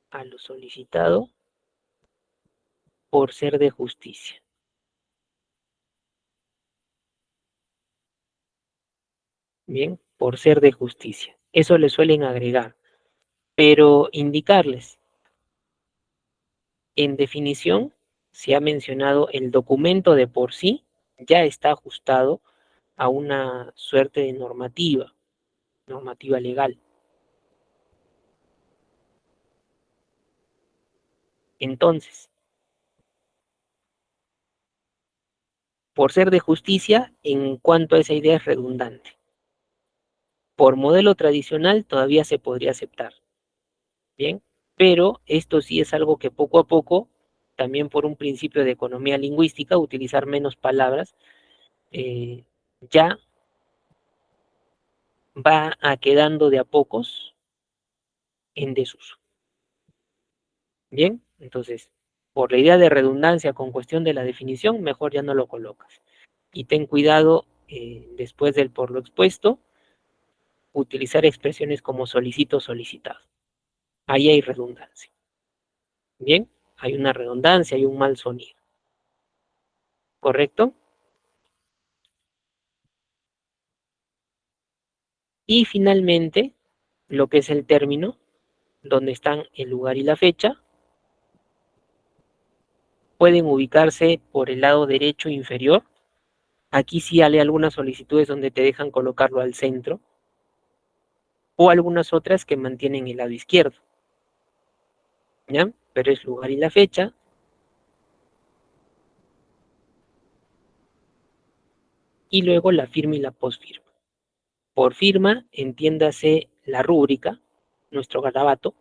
a lo solicitado por ser de justicia. Bien, por ser de justicia. Eso le suelen agregar, pero indicarles, en definición, se ha mencionado el documento de por sí ya está ajustado a una suerte de normativa legal. Entonces, por ser de justicia, en cuanto a esa idea es redundante. Por modelo tradicional todavía se podría aceptar, ¿bien? Pero esto sí es algo que poco a poco, también por un principio de economía lingüística, utilizar menos palabras, eh, ya va a quedando de a pocos en desuso. Bien, entonces, por la idea de redundancia con cuestión de la definición, mejor ya no lo colocas. Y ten cuidado, después del por lo expuesto, utilizar expresiones como solicito, solicitado. Ahí hay redundancia. Bien, hay una redundancia, hay un mal sonido. ¿Correcto? Y finalmente, lo que es el término, donde están el lugar y la fecha, pueden ubicarse por el lado derecho inferior. Aquí sí hay algunas solicitudes donde te dejan colocarlo al centro, o algunas otras que mantienen el lado izquierdo, ¿ya? Pero es lugar y la fecha, y luego la firma y la posfirma. Por firma, entiéndase la rúbrica, nuestro garabato,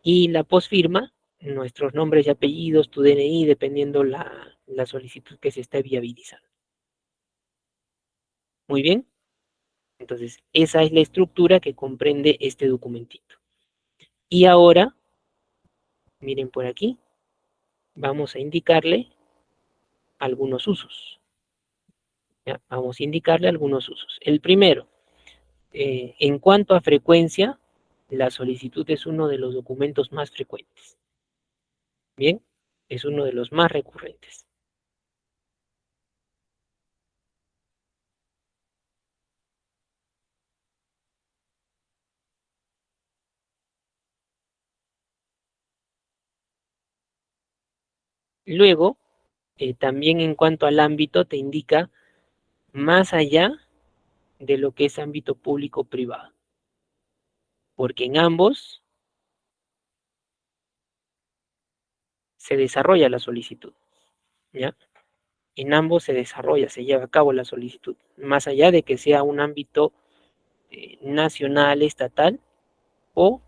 y la posfirma, nuestros nombres y apellidos, tu DNI, dependiendo la solicitud que se esté viabilizando. Muy bien, entonces esa es la estructura que comprende este documentito. Y ahora, miren por aquí, vamos a indicarle algunos usos. ¿Ya? Vamos a indicarle algunos usos. El primero, en cuanto a frecuencia, la solicitud es uno de los documentos más frecuentes. Bien, es uno de los más recurrentes. Luego, también en cuanto al ámbito, te indica más allá de lo que es ámbito público-privado, porque en ambos se desarrolla la solicitud, ¿ya? En ambos se desarrolla, se lleva a cabo la solicitud, más allá de que sea un ámbito nacional, estatal o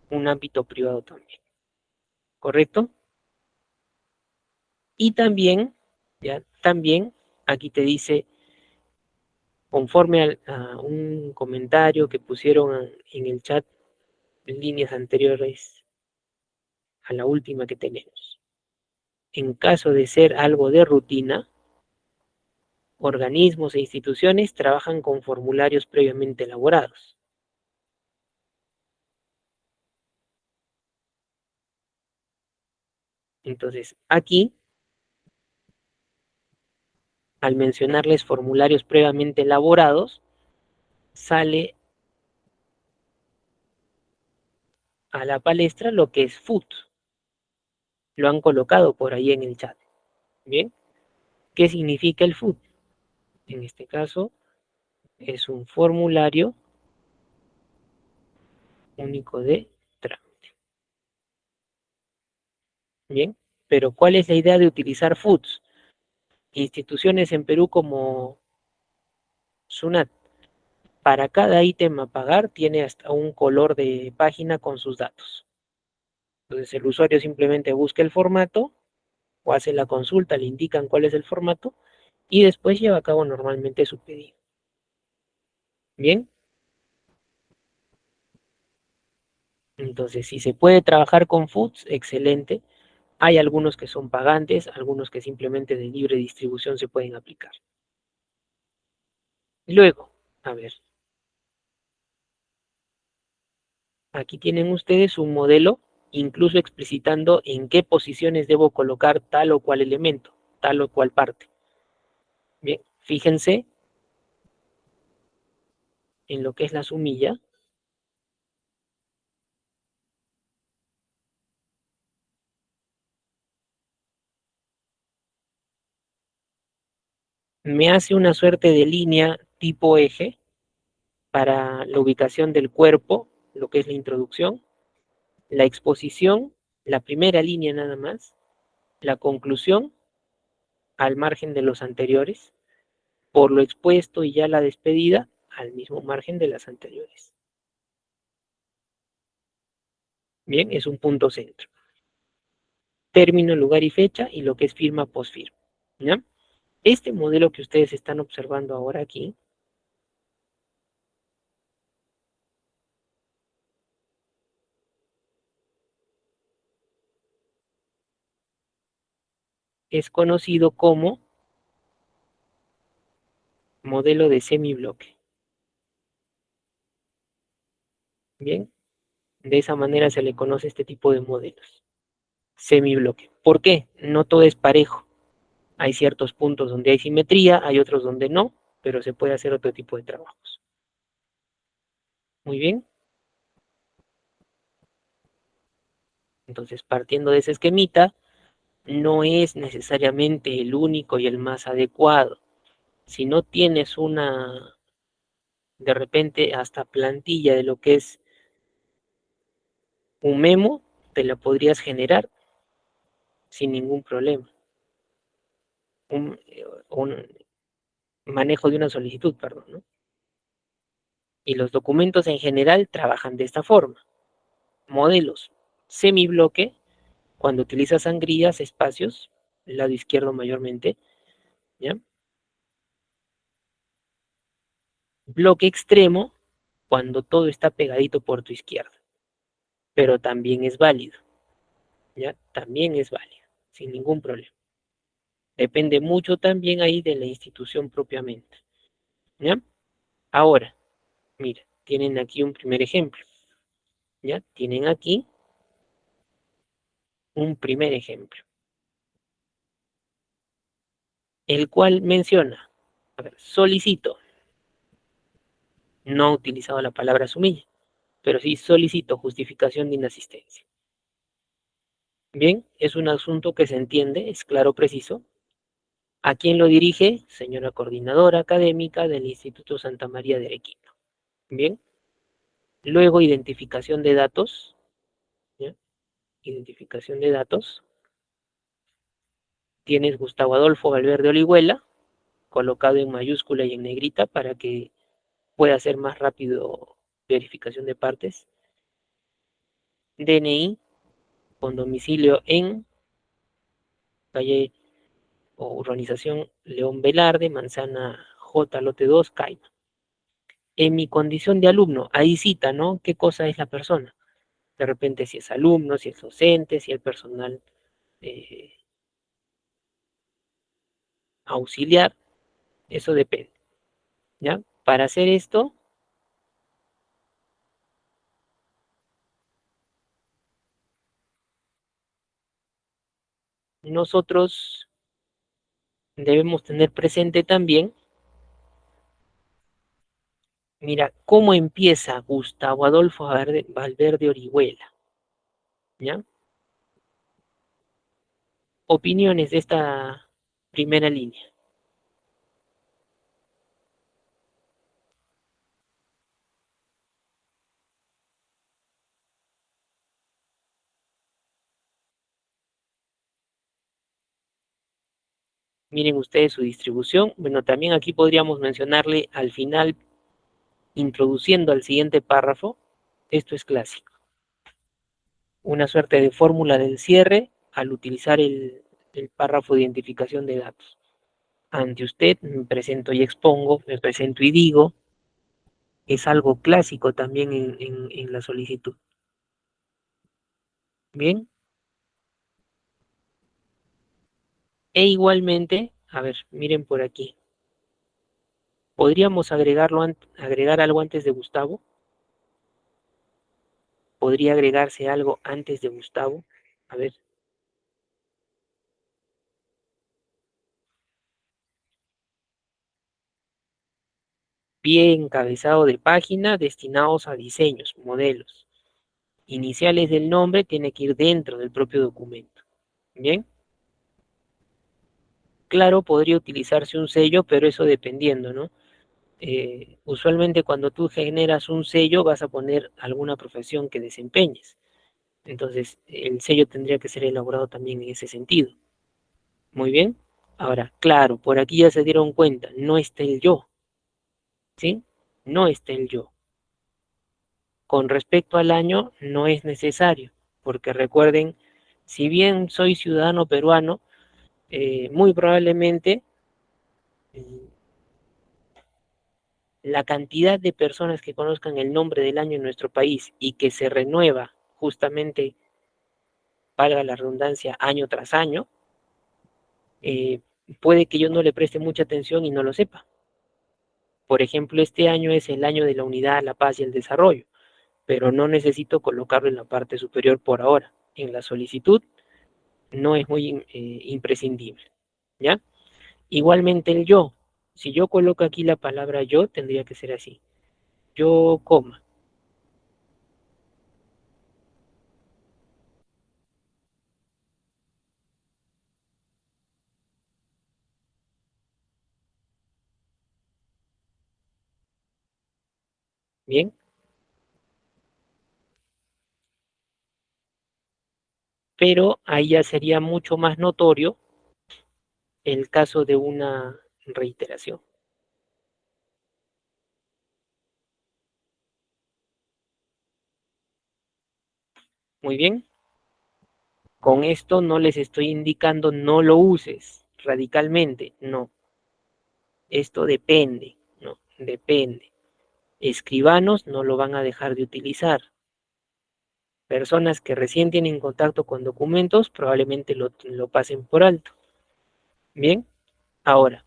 un ámbito privado también, ¿correcto? Y también, ya, también aquí te dice, conforme a un comentario que pusieron en el chat en líneas anteriores, a la última que tenemos. En caso de ser algo de rutina, organismos e instituciones trabajan con formularios previamente elaborados. Entonces, aquí, al mencionarles formularios previamente elaborados, sale a la palestra lo que es FUT. Lo han colocado por ahí en el chat. Bien, ¿qué significa el FUT? En este caso, es un formulario único de trámite. Bien, pero ¿cuál es la idea de utilizar FUTs? Instituciones en Perú como SUNAT, para cada ítem a pagar tiene hasta un color de página con sus datos. Entonces el usuario simplemente busca el formato o hace la consulta, le indican cuál es el formato y después lleva a cabo normalmente su pedido. Bien, entonces si se puede trabajar con FUTs, excelente. Hay algunos que son pagantes, algunos que simplemente de libre distribución se pueden aplicar. Luego, a ver, aquí tienen ustedes un modelo, incluso explicitando en qué posiciones debo colocar tal o cual elemento, tal o cual parte. Bien, fíjense en lo que es la sumilla. Me hace una suerte de línea tipo eje para la ubicación del cuerpo, lo que es la introducción, la exposición, la primera línea nada más, la conclusión al margen de los anteriores, por lo expuesto y ya la despedida al mismo margen de las anteriores. Bien, es un punto centro. Término, lugar y fecha y lo que es firma, postfirma. ¿Ya? Este modelo que ustedes están observando ahora aquí es conocido como modelo de semibloque. Bien, de esa manera se le conoce este tipo de modelos. Semibloque. ¿Por qué? No todo es parejo. Hay ciertos puntos donde hay simetría, hay otros donde no, pero se puede hacer otro tipo de trabajos. Muy bien. Entonces, partiendo de ese esquemita, no es necesariamente el único y el más adecuado. Si no tienes una, de repente, hasta plantilla de lo que es un memo, te la podrías generar sin ningún problema. Un manejo de una solicitud, perdón, ¿no? Y los documentos en general trabajan de esta forma. Modelos semibloque, cuando utilizas sangrías, espacios, el lado izquierdo mayormente, ¿ya? Bloque extremo, cuando todo está pegadito por tu izquierda, pero también es válido, ¿ya? También es válido, sin ningún problema. Depende mucho también ahí de la institución propiamente, ¿ya? Ahora, mira, tienen aquí un primer ejemplo, ¿ya? Tienen aquí un primer ejemplo, el cual menciona, a ver, solicito, no ha utilizado la palabra sumilla, pero sí solicito justificación de inasistencia. Bien, es un asunto que se entiende, es claro, preciso. ¿A quién lo dirige? Señora coordinadora académica del Instituto Santa María de Arequipa. Bien, luego identificación de datos, ¿ya? Identificación de datos. Tienes Gustavo Adolfo Valverde Orihuela, colocado en mayúscula y en negrita para que pueda ser más rápido verificación de partes. DNI con domicilio en calle o urbanización León Velarde, manzana J, lote 2, Caima. En mi condición de alumno, ahí cita, ¿no? ¿Qué cosa es la persona? De repente si es alumno, si es docente, si es personal eh, auxiliar, eso depende, ¿ya? Para hacer esto, nosotros debemos tener presente también, mira, cómo empieza Gustavo Adolfo Valverde Orihuela, ¿ya? Opiniones de esta primera línea. Miren ustedes su distribución. Bueno, también aquí podríamos mencionarle al final, introduciendo al siguiente párrafo, esto es clásico, una suerte de fórmula del cierre al utilizar el párrafo de identificación de datos. Ante usted me presento y expongo, me presento y digo, es algo clásico también en la solicitud. Bien, e igualmente, a ver, miren por aquí, podríamos agregar algo antes de Gustavo, podría agregarse algo antes de Gustavo, a ver, pie encabezado de página destinados a diseños, modelos. Iniciales del nombre tiene que ir dentro del propio documento. Bien, claro, podría utilizarse un sello, pero eso dependiendo, ¿no? Usualmente cuando tú generas un sello vas a poner alguna profesión que desempeñes. Entonces, el sello tendría que ser elaborado también en ese sentido. Muy bien. Ahora, claro, por aquí ya se dieron cuenta, no está el yo, ¿sí? No está el yo. Con respecto al año, no es necesario, porque recuerden, si bien soy ciudadano peruano, muy probablemente eh, la cantidad de personas que conozcan el nombre del año en nuestro país y que se renueva justamente, valga la redundancia, año tras año, eh, puede que yo no le preste mucha atención y no lo sepa. Por ejemplo, este año es el año de la unidad, la paz y el desarrollo, pero no necesito colocarlo en la parte superior por ahora. En la solicitud no es muy imprescindible, ¿ya? Igualmente el yo. Si yo coloco aquí la palabra yo, tendría que ser así. Yo, coma. Bien, pero ahí ya sería mucho más notorio el caso de una reiteración. Muy bien, con esto no les estoy indicando no lo uses radicalmente, no. Esto depende, no, depende. Escribanos no lo van a dejar de utilizar. Personas que recién tienen contacto con documentos probablemente lo pasen por alto. Bien, ahora,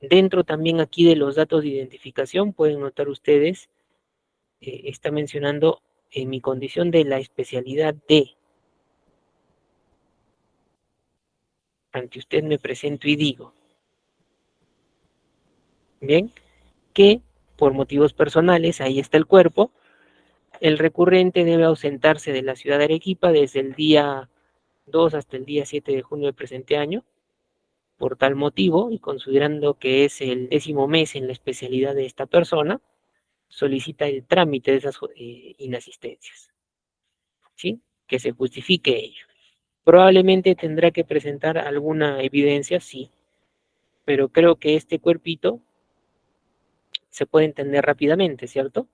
dentro también aquí de los datos de identificación, pueden notar ustedes, está mencionando en mi condición de la especialidad de, ante usted me presento y digo, bien, que por motivos personales, ahí está el cuerpo, el recurrente debe ausentarse de la ciudad de Arequipa desde el día 2 hasta el día 7 de junio del presente año. Por tal motivo, y considerando que es el 10º mes en la especialidad de esta persona, solicita el trámite de esas inasistencias, ¿sí? Que se justifique ello. Probablemente tendrá que presentar alguna evidencia, sí, pero creo que este cuerpito se puede entender rápidamente, ¿cierto?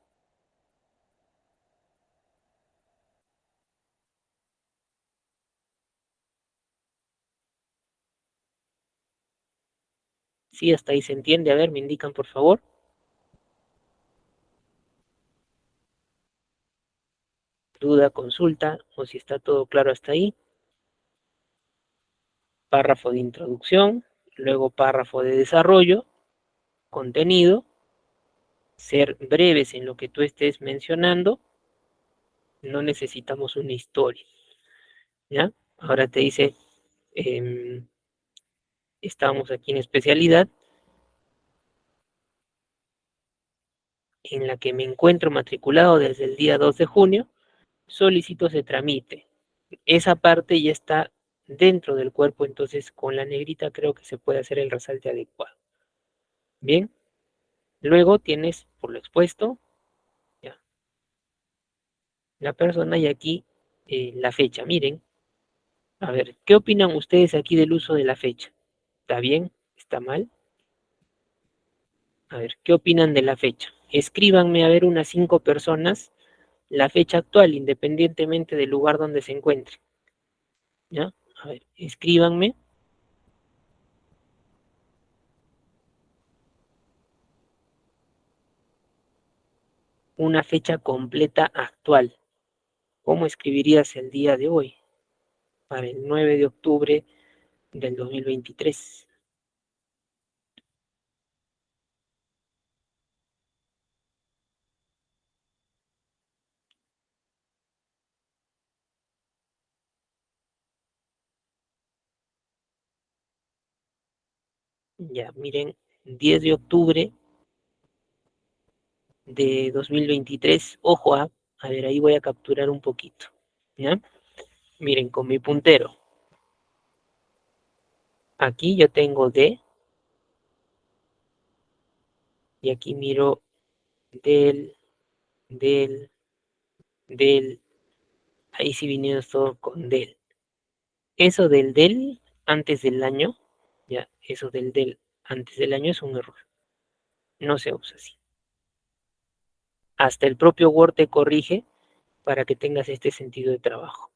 Sí, hasta ahí se entiende. A ver, me indican, por favor. duda, consulta, o si está todo claro hasta ahí. Párrafo de introducción, luego párrafo de desarrollo, contenido, ser breves en lo que tú estés mencionando, no necesitamos una historia, ¿ya? Ahora te dice, estamos aquí en especialidad, en la que me encuentro matriculado desde el día 2 de junio, solicito se tramite. Esa parte ya está dentro del cuerpo, entonces con la negrita creo que se puede hacer el resalte adecuado. Bien, luego tienes por lo expuesto, ya, la persona y aquí la fecha. Miren, a ver, ¿qué opinan ustedes aquí del uso de la fecha? ¿Está bien? ¿Está mal? A ver, ¿qué opinan de la fecha? Escríbanme a ver unas 5 personas la fecha actual, independientemente del lugar donde se encuentre. ¿Ya? A ver, escríbanme una fecha completa actual. ¿Cómo escribirías el día de hoy? Para el 9 de octubre del 2023. Ya, miren, 10 de octubre de 2023. Ojo, a ver, ahí voy a capturar un poquito. ¿Ya? Miren, con mi puntero. Aquí yo tengo D y aquí miro del, del, del. Ahí sí vinieron todo con del. Eso del antes del año, ya, eso del antes del año es un error. No se usa así. Hasta el propio Word te corrige para que tengas este sentido de trabajo.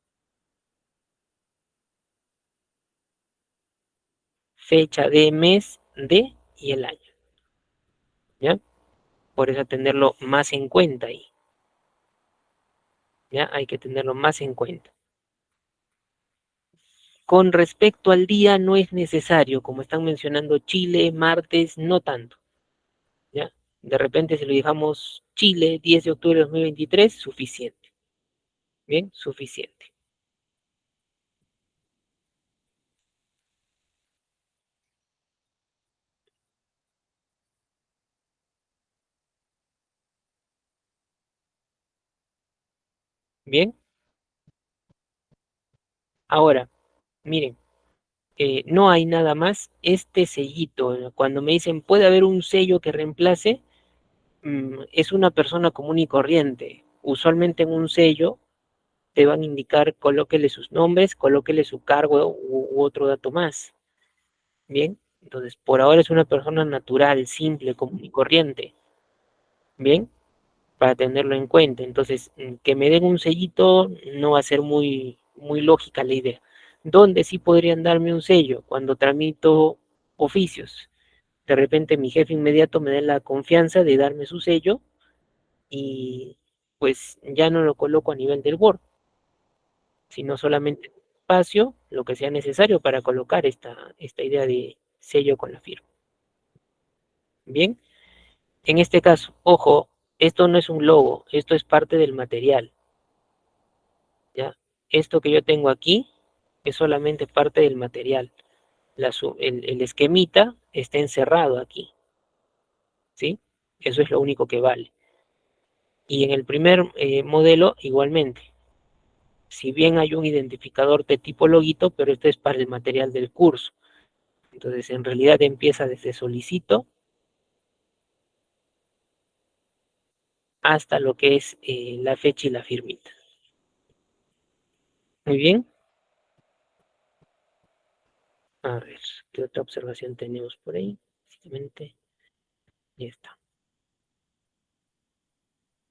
Fecha de mes de y el año. ¿Ya? Por eso tenerlo más en cuenta ahí. ¿Ya? Hay que tenerlo más en cuenta. Con respecto al día no es necesario, como están mencionando Chile, martes, no tanto. ¿Ya? De repente si lo dejamos Chile, 10 de octubre de 2023, suficiente. Bien, suficiente. Bien, ahora, miren, no hay nada más. Este sellito, cuando me dicen puede haber un sello que reemplace, es una persona común y corriente. Usualmente en un sello te van a indicar, colóquele sus nombres, colóquele su cargo u otro dato más. Bien, entonces por ahora es una persona natural, simple, común y corriente. Bien, para tenerlo en cuenta. Entonces, que me den un sellito no va a ser muy lógica la idea. ¿Dónde sí podrían darme un sello? Cuando tramito oficios. De repente mi jefe inmediato me da la confianza de darme su sello y pues ya no lo coloco a nivel del Word, sino solamente espacio, lo que sea necesario para colocar esta idea de sello con la firma. Bien, en este caso, ojo, esto no es un logo, esto es parte del material. ¿Ya? Esto que yo tengo aquí es solamente parte del material. El esquemita está encerrado aquí, ¿sí? Eso es lo único que vale. Y en el primer modelo, igualmente. Si bien hay un identificador de tipo loguito, pero este es para el material del curso. Entonces, en realidad empieza desde solicito hasta lo que es la fecha y la firmita. Muy bien. A ver, ¿qué otra observación tenemos por ahí? Básicamente, ya está.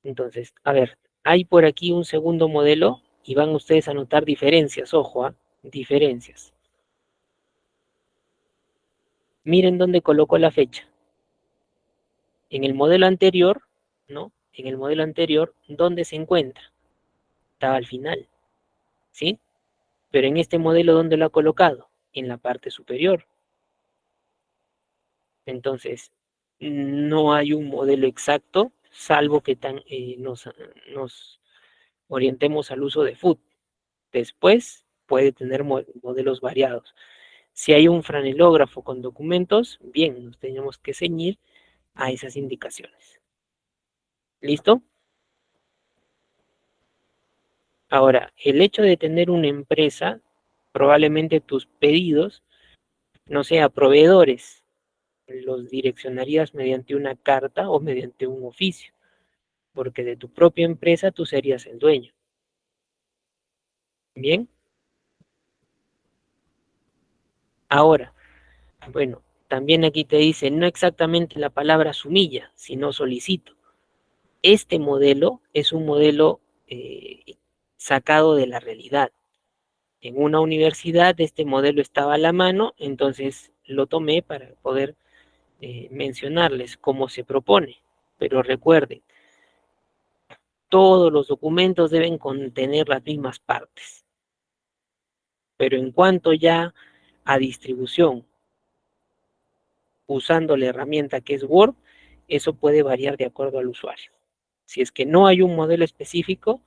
Entonces, a ver, hay por aquí un segundo modelo y van ustedes a notar diferencias, ojo, diferencias. Miren dónde coloco la fecha. En el modelo anterior, ¿no? En el modelo anterior, ¿dónde se encuentra? estaba al final, ¿sí? Pero en este modelo, ¿dónde lo ha colocado? En la parte superior. Entonces, no hay un modelo exacto, salvo que nos orientemos al uso de food. Después puede tener modelos variados. Si hay un franelógrafo con documentos, bien, nos tenemos que ceñir a esas indicaciones. ¿Listo? Ahora, el hecho de tener una empresa, probablemente tus pedidos, no sea proveedores, los direccionarías mediante una carta o mediante un oficio, porque de tu propia empresa tú serías el dueño. Bien, ahora, bueno, también aquí te dice no exactamente la palabra sumilla, sino solicito. Este modelo es un modelo sacado de la realidad. En una universidad este modelo estaba a la mano, entonces lo tomé para poder mencionarles cómo se propone. Pero recuerden, todos los documentos deben contener las mismas partes. Pero en cuanto ya a distribución, usando la herramienta que es Word, eso puede variar de acuerdo al usuario. Si es que no hay un modelo específico,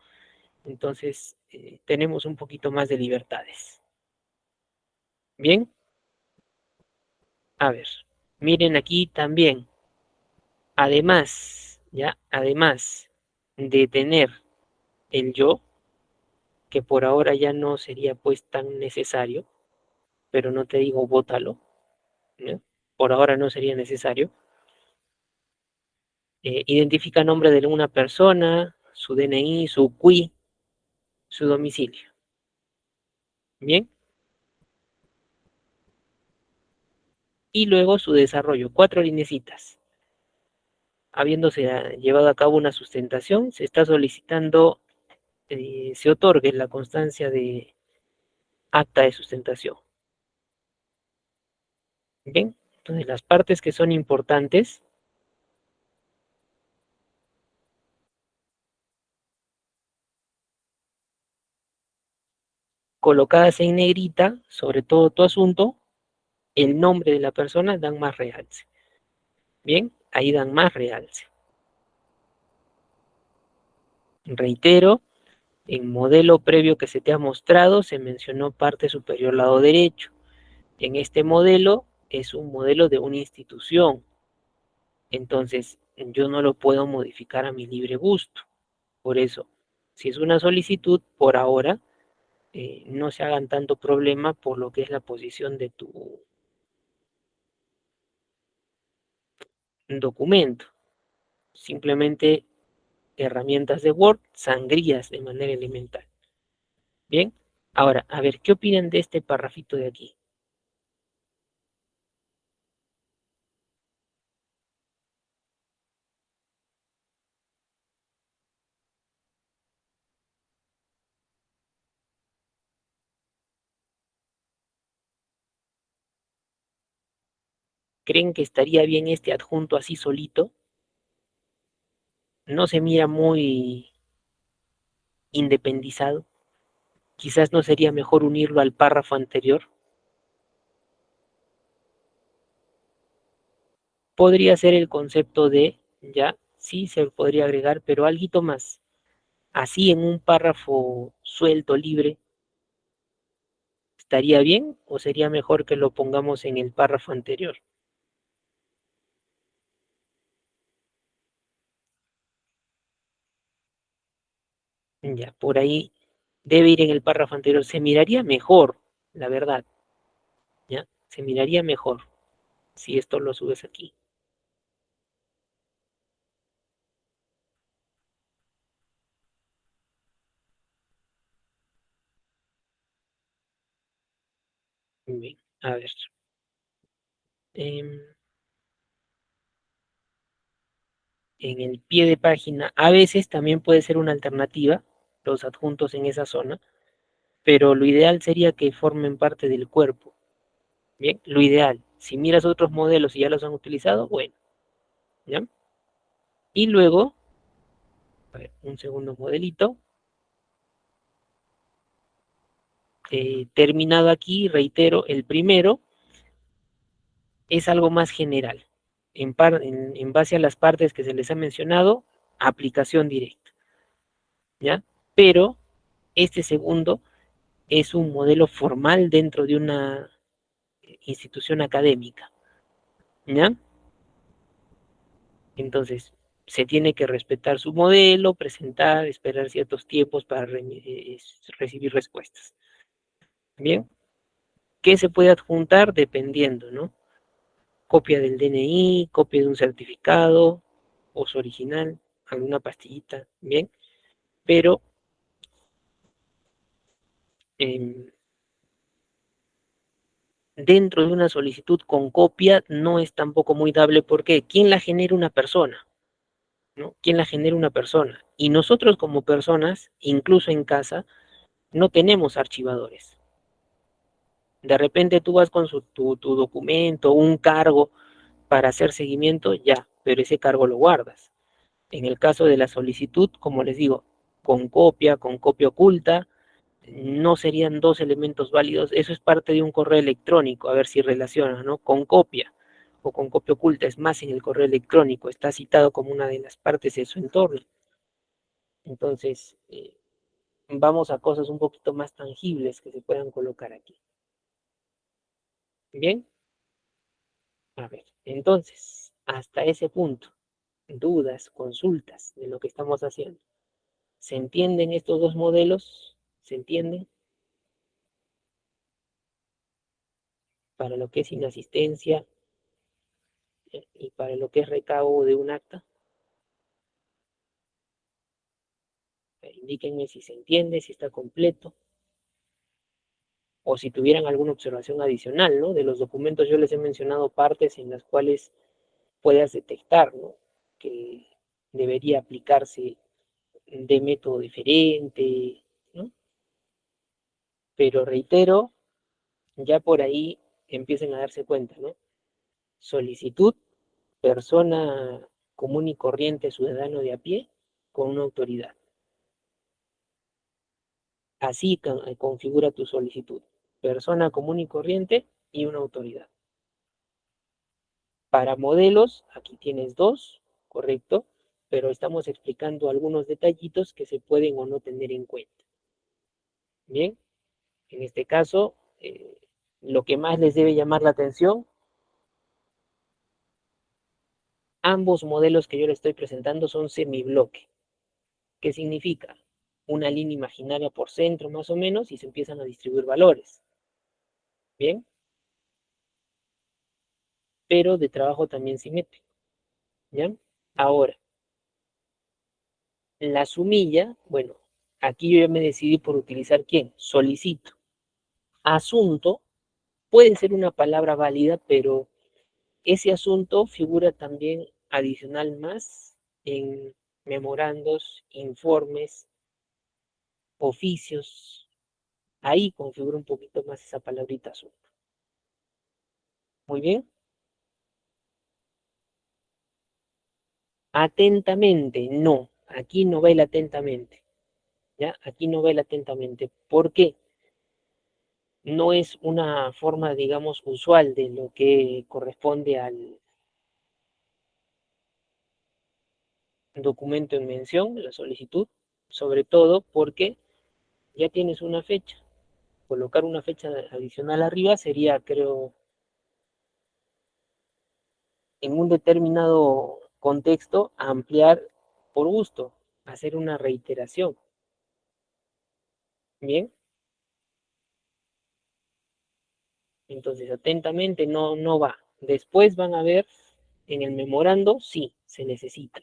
entonces tenemos un poquito más de libertades. Bien, a ver, miren aquí también, además de tener el yo, que por ahora ya no sería pues tan necesario, pero no te digo bótalo, ¿no? Por ahora no sería necesario. Identifica nombre de una persona, su DNI, su CUI, su domicilio. Bien, y luego su desarrollo, 4 lineecitas. Habiéndose llevado a cabo una sustentación, se está solicitando se otorgue la constancia de acta de sustentación. Bien, entonces las partes que son importantes, colocadas en negrita, sobre todo tu asunto, el nombre de la persona dan más realce. Bien, ahí dan más realce. Reitero, en modelo previo que se te ha mostrado se mencionó parte superior lado derecho. En este modelo es un modelo de una institución. Entonces, yo no lo puedo modificar a mi libre gusto. Por eso, si es una solicitud, por ahora, no se hagan tanto problema por lo que es la posición de tu documento. Simplemente herramientas de Word, sangrías de manera elemental. Bien, ahora, a ver, ¿qué opinan de este parrafito de aquí? ¿Creen que estaría bien este adjunto así solito? ¿No se mira muy independizado? Quizás no sería mejor unirlo al párrafo anterior. Podría ser el concepto de, ya, sí se podría agregar, pero algo más. Así en un párrafo suelto, libre, ¿estaría bien o sería mejor que lo pongamos en el párrafo anterior? Ya, por ahí debe ir en el párrafo anterior. Se miraría mejor, la verdad, ¿ya? Se miraría mejor si esto lo subes aquí. Bien, a ver. em, en el pie de página, a veces también puede ser una alternativa, los adjuntos en esa zona, pero lo ideal sería que formen parte del cuerpo. Bien, lo ideal. Si miras otros modelos y ya los han utilizado, bueno, ¿ya? Y luego, a ver, un segundo modelito. terminado aquí, reitero, el primero es algo más general. En base a las partes que se les ha mencionado, aplicación directa, ¿ya? Pero este segundo es un modelo formal dentro de una institución académica, ¿ya? Entonces, se tiene que respetar su modelo, presentar, esperar ciertos tiempos para recibir respuestas. Bien, ¿qué se puede adjuntar? Dependiendo, ¿no? Copia del DNI, copia de un certificado, o su original, alguna pastillita, bien, pero eh, dentro de una solicitud con copia no es tampoco muy dable porque ¿quién la genera? Una persona, ¿no? ¿Quién la genera? Una persona. Y nosotros como personas, incluso en casa, no tenemos archivadores. De repente tú vas con tu documento, un cargo para hacer seguimiento, ya, pero ese cargo lo guardas. En el caso de la solicitud, como les digo, con copia oculta, no serían dos elementos válidos. Eso es parte de un correo electrónico, a ver si relaciona, ¿no? Con copia o con copia oculta, es más, en el correo electrónico está citado como una de las partes de su entorno. Entonces, vamos a cosas un poquito más tangibles que se puedan colocar aquí. Bien, a ver, entonces, hasta ese punto, dudas, consultas de lo que estamos haciendo. ¿Se entienden estos dos modelos? ¿Se entienden? Para lo que es inasistencia y para lo que es recabo de un acta. Indíquenme si se entiende, si está completo, o si tuvieran alguna observación adicional, ¿no? De los documentos yo les he mencionado partes en las cuales puedas detectar, ¿no? Que debería aplicarse de método diferente, ¿no? Pero reitero, ya por ahí empiecen a darse cuenta, ¿no? Solicitud, persona común y corriente, ciudadano de a pie, con una autoridad. Así configura tu solicitud. Persona común y corriente y una autoridad. Para modelos, aquí tienes dos, correcto, pero estamos explicando algunos detallitos que se pueden o no tener en cuenta. Bien, en este caso, lo que más les debe llamar la atención, ambos modelos que yo les estoy presentando son semibloque. ¿Qué significa? Una línea imaginaria por centro más o menos y se empiezan a distribuir valores. Bien, pero de trabajo también simétrico. ¿Ya? Ahora, la sumilla, bueno, aquí yo ya me decidí por utilizar ¿quién? Solicito. Asunto puede ser una palabra válida, pero ese asunto figura también adicional más en memorandos, informes, oficios. Ahí configura un poquito más esa palabrita asunto. Muy bien. Atentamente, no. Aquí no va el atentamente. ¿Ya? Aquí no va el atentamente. ¿Por qué? No es una forma, digamos, usual de lo que corresponde al documento en mención, la solicitud, sobre todo porque ya tienes una fecha. Colocar una fecha adicional arriba sería, creo, en un determinado contexto, ampliar por gusto, hacer una reiteración. Bien, entonces atentamente no va. Después van a ver en el memorando, sí, se necesita.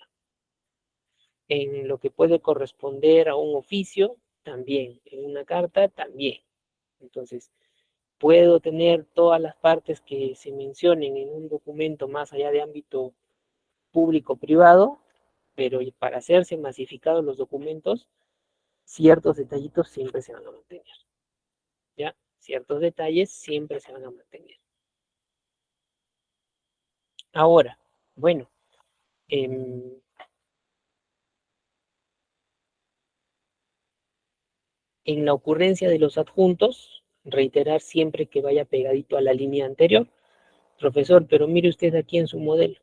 En lo que puede corresponder a un oficio, también. En una carta, también. Entonces, puedo tener todas las partes que se mencionen en un documento más allá de ámbito público-privado, pero para hacerse masificados los documentos, ciertos detallitos siempre se van a mantener. ¿Ya? Ciertos detalles siempre se van a mantener. Ahora, bueno, en la ocurrencia de los adjuntos, reiterar siempre que vaya pegadito a la línea anterior. Profesor, pero mire usted aquí en su modelo.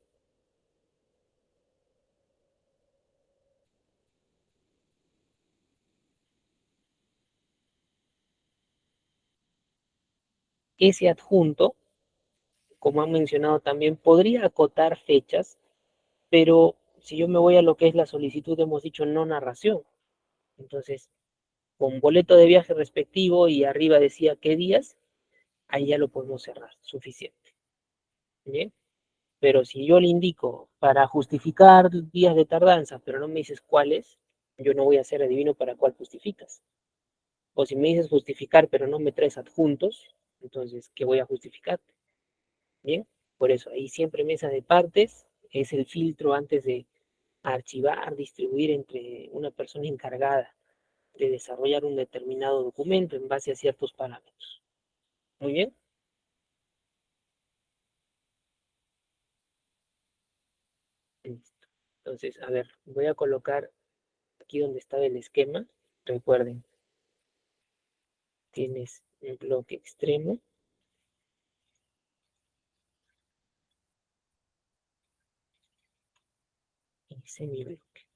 Ese adjunto, como han mencionado también, podría acotar fechas, pero si yo me voy a lo que es la solicitud, hemos dicho no narración. Entonces, con boleto de viaje respectivo y arriba decía qué días, ahí ya lo podemos cerrar, suficiente. ¿Bien? Pero si yo le indico para justificar días de tardanza, pero no me dices cuáles, yo no voy a ser adivino para cuál justificas. O si me dices justificar, pero no me traes adjuntos, entonces, ¿qué voy a justificar? Bien, por eso ahí siempre mesa de partes es el filtro antes de archivar, distribuir entre una persona encargada de desarrollar un determinado documento en base a ciertos parámetros. Muy bien. Listo. Entonces, a ver, voy a colocar aquí donde estaba el esquema. Recuerden, tienes un bloque extremo y semibloque.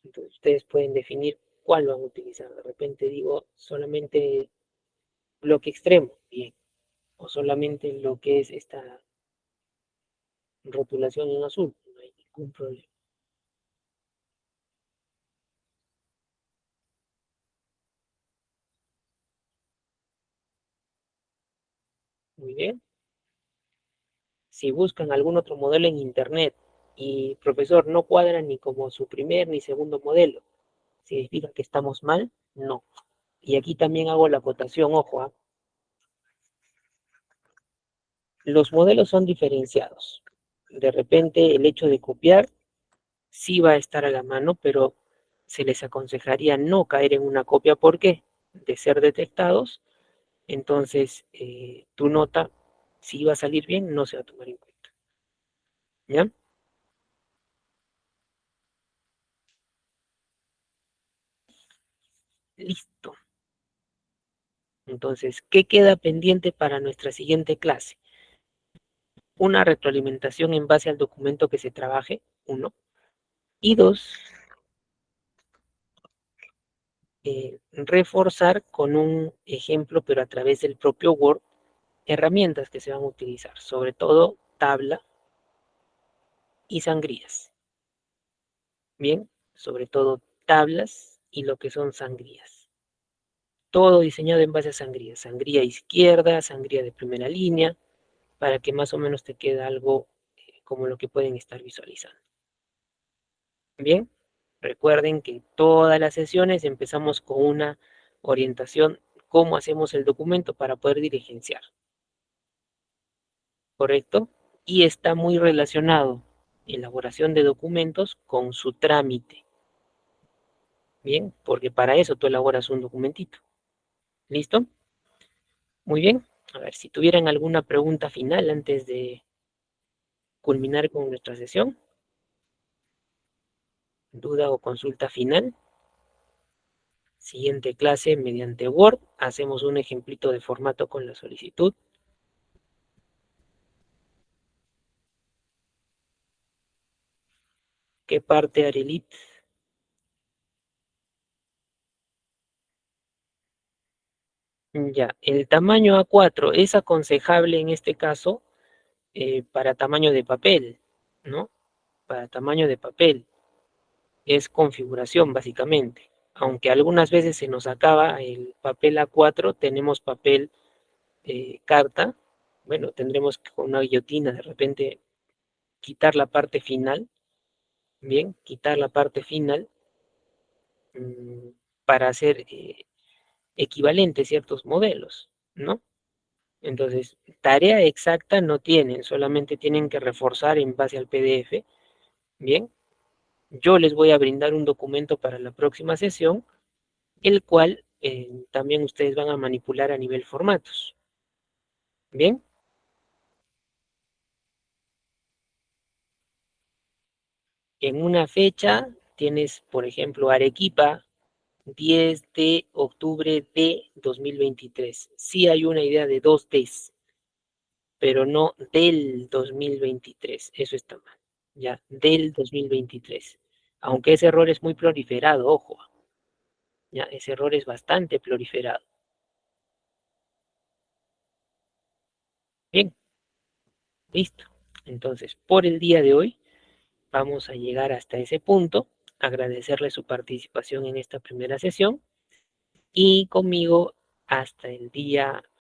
Entonces, ustedes pueden definir cuál van a utilizar. De repente digo solamente bloque extremo, bien. O solamente lo que es esta rotulación en azul, no hay ningún problema. Muy bien. Si buscan algún otro modelo en internet y profesor no cuadra ni como su primer ni segundo modelo, ¿significa que estamos mal? No. Y aquí también hago la acotación, ojo, ¿ah? Los modelos son diferenciados. De repente el hecho de copiar sí va a estar a la mano, pero se les aconsejaría no caer en una copia. ¿Por qué? De ser detectados, entonces tu nota, si va a salir bien, no se va a tomar en cuenta. ¿Ya? Listo. Entonces, ¿qué queda pendiente para nuestra siguiente clase? Una retroalimentación en base al documento que se trabaje, uno. Y dos, reforzar con un ejemplo, pero a través del propio Word, herramientas que se van a utilizar, sobre todo tabla y sangrías. Bien, sobre todo tablas y lo que son sangrías. Todo diseñado en base a sangría. Sangría izquierda, sangría de primera línea, para que más o menos te quede algo como lo que pueden estar visualizando. Bien, recuerden que todas las sesiones empezamos con una orientación, cómo hacemos el documento para poder diligenciar, ¿correcto? Y está muy relacionado elaboración de documentos con su trámite, ¿bien? Porque para eso tú elaboras un documentito. ¿Listo? Muy bien. A ver, si tuvieran alguna pregunta final antes de culminar con nuestra sesión, duda o consulta final. Siguiente clase, mediante Word, hacemos un ejemplito de formato con la solicitud. ¿Qué parte, Arelit? Ya, el tamaño A4 es aconsejable en este caso para tamaño de papel, ¿no? Para tamaño de papel. Es configuración, básicamente. Aunque algunas veces se nos acaba el papel A4, tenemos papel carta. Bueno, tendremos que con una guillotina de repente quitar la parte final. Bien, quitar la parte final para hacer equivalentes ciertos modelos, ¿no? Entonces, tarea exacta no tienen, solamente tienen que reforzar en base al PDF. Bien, yo les voy a brindar un documento para la próxima sesión, el cual también ustedes van a manipular a nivel formatos. Bien, en una fecha tienes, por ejemplo, Arequipa, 10 de octubre de 2023. Sí hay una idea de 2Ds, pero no del 2023. Eso está mal. Ya, del 2023. Aunque ese error es muy proliferado, ojo. Ya, ese error es bastante proliferado. Bien, listo. Entonces, por el día de hoy, vamos a llegar hasta ese punto. Agradecerle su participación en esta primera sesión y conmigo hasta el día